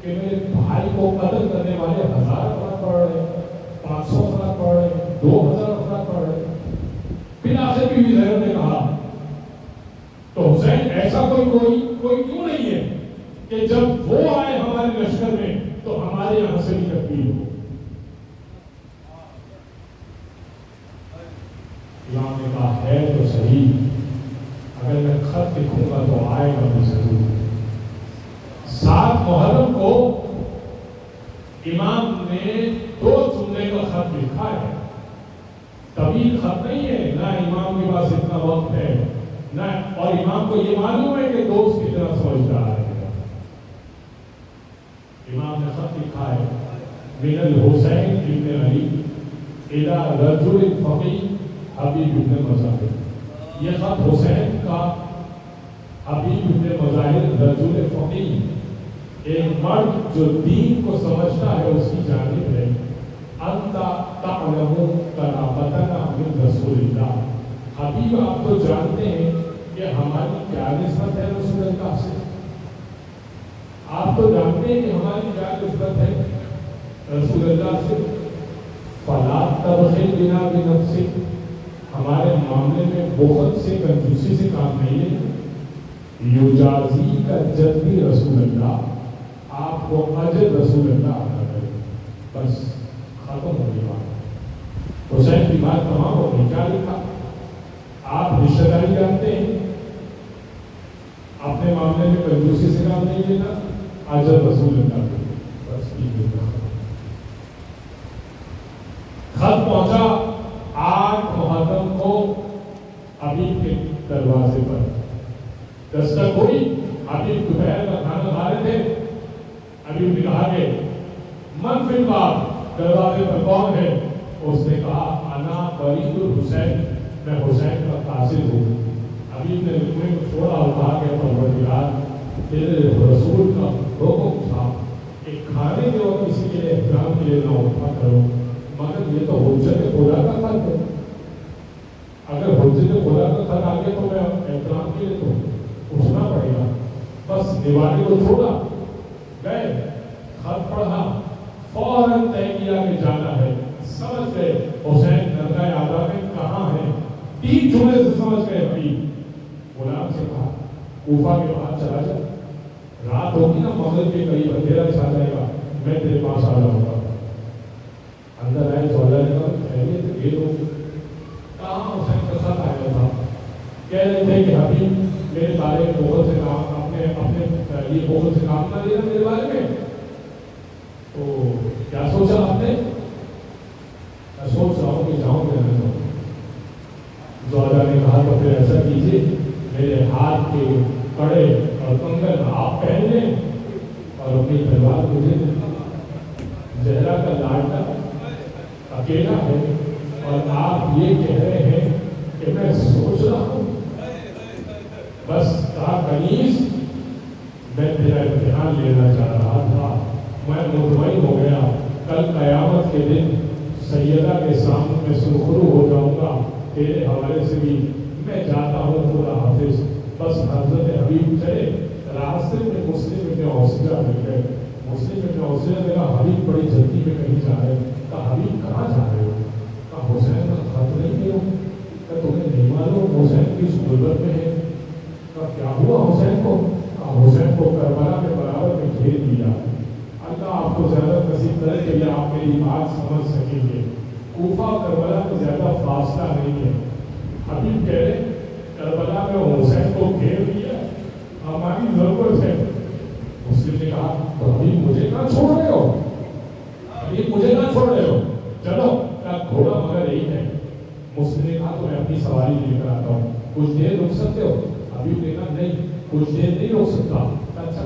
کہ میرے بھائی کو قتل کرنے والے 1000 افراد پڑھ رہے ہیں, 500 افراد پڑھ رہے ہیں, 2000 افراد پڑھ رہے ہیں. پھر آخر بی بی زینب نے کہا تو حسین ایسا کوئی کیوں نہیں ہے کہ جب وہ آئے ہمارے لشکر میں تو ہمارے یہاں سے بھی تکبیر ہو. امام نے کہا ہے تو صحیح, اگر میں خط لکھوں گا تو آئے گا بھی ضرور. 7 محرم کو امام نے 2 جملے کا خط لکھا ہے. طویل خط نہیں ہے, نہ امام کے پاس اتنا وقت ہے نہ, اور امام کو یہ معلوم ہے کہ دوست کتنا سمجھدار ہے. امام نے خط لکھا ہے من الحسین ابن علی الی رجل فقیہ حبیب ابن مظاہر. یہ خط حسین کا حبیب ابن مظاہر رجل فقیہ, ایک مرد جو دین کو سمجھتا ہے, اس کی جانب ہے. انت تعلم قرابتنا من رسول اللہ. حبیب آپ تو جانتے ہیں کہ ہماری کیا نسبت ہے رسول اللہ سے. آپ تو جانتے ہیں کہ ہماری کیا نسبت ہے رسول اللہ سے. فلا تبخل بنا بنفسک, ہمارے معاملے میں بخل سے کنجوسی سے کام نہیں ہے. یجازی کا جدی رسول اللہ, آپ کو اجر رسول اللہ عطا کرے. بس ختم ہو گئی بات. حسین کی بات تمام ہو گئی. کیا لکھا؟ آپ رشتہ داری جانتے ہیں, اپنے معاملے میں کنجوسی سے کام نہیں لینا, اجر رسول اللہ کو. بس خط پہنچا 8 محرم کو حبیب کے دروازے پر. دستک ہوئی, حبیب دوپہر کا کھانا کھا رہے تھے. حبیب نے کہا کہ من فی الباب, دروازے پر کون ہے؟ اس نے کہا انا برید الحسین, میں حسین کا قاصد ہوں. حبیب نے لقمے کو چھوڑا اور کہا کہ پروردگار تیرے رسول کا حکم تھا کہ کھانے کے وقت کسی کے احترام کے لیے نہ اٹھا کرو, مگر یہ تو حجت خدا کا خط ہے. اگر حجت خدا کا خط آ گیا تو میں احترام کے لیے تو اٹھنا پڑے گا. بس دیوانے کو چھوڑا, گئے, خط پڑھا, فوراً طے کیا کہ جانا ہے. سمجھ گئے حسین درگاہ آدھا میں کہاں ہے. 3 جملے سے سمجھ گئے. حبیب غلام سے کہا کوفہ کے بعد چلا جا, رات ہوگی نا مغرب کے قریب اندھیرا چھا جائے گا, میں تیرے پاس آ جاؤں گا. اندر آئے تو اللہ نے کہا خیریت یہ لوگ کہاں حسین کا خط آیا تھا. کہہ رہے تھے کہ حبیب میرے بارے میں بغل سے کام, اپنے یہ بغل سے کام نہ لینا میرے بارے میں. تو کیا سوچا آپ نے؟ میں سوچ رہا ہوں کہ جاؤں میں رہنا چاہوں. زوجہ نے کہا تو پھر ایسا کیجیے, میرے ہاتھ کے کڑے اور کنگن آپ پہن لیں اور اپنی تلوار مجھے دیں. زہرا کا لاڈلا اکیلا ہے اور آپ یہ کہہ رہے ہیں کہ میں سوچ رہا ہوں. بس کنیز میں تیرا امتحان لینا چاہ رہا تھا, میں مطمئن ہو گیا کل قیامت کے دن سیدہ کے سامنے میں سرخرو ہو جاؤں گا تیرے حوالے سے بھی. میں جاتا ہوں, خدا حافظ. بس حضرت حبیب چلے, راستے میں مسلم ابن اوسیہ مل گئے. مسلم ابن اوسیہ نے کہا حبیب بڑی جلدی میں کہیں جا رہے. کہا حبیب کہاں جا رہے ہو؟ کہا حسین کا خط نہیں دے ہو. کہ تمہیں نہیں معلوم حسین کس غربت میں ہے؟ کہا کیا ہوا حسین کو؟ کہا حسین کو کربلا میں برابر میں گھیر دیا. اللہ آپ کو زیادہ نصیب کرے کہ یہ آپ میری بات سمجھ سکیں گے. کوفہ کربلا میں زیادہ فاصلہ نہیں ہے. حبیب کہہ رہے کربلا میں حسین کو گھیر دیا, ہماری ضرورت ہے. مسلم نے کہا تو حبیب مجھے کہاں چھوڑ رہے ہو؟ حبیب مجھے کہاں چھوڑ رہے ہو؟ چلو, کیا گھوڑا مگر ایک ہے. مسلم نے کہا تو میں اپنی سواری لے کر آتا ہوں, کچھ دیر رک سکتے ہو؟ حبیب نے کہا نہیں, کچھ دیر نہیں رک سکتا. اچھا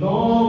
9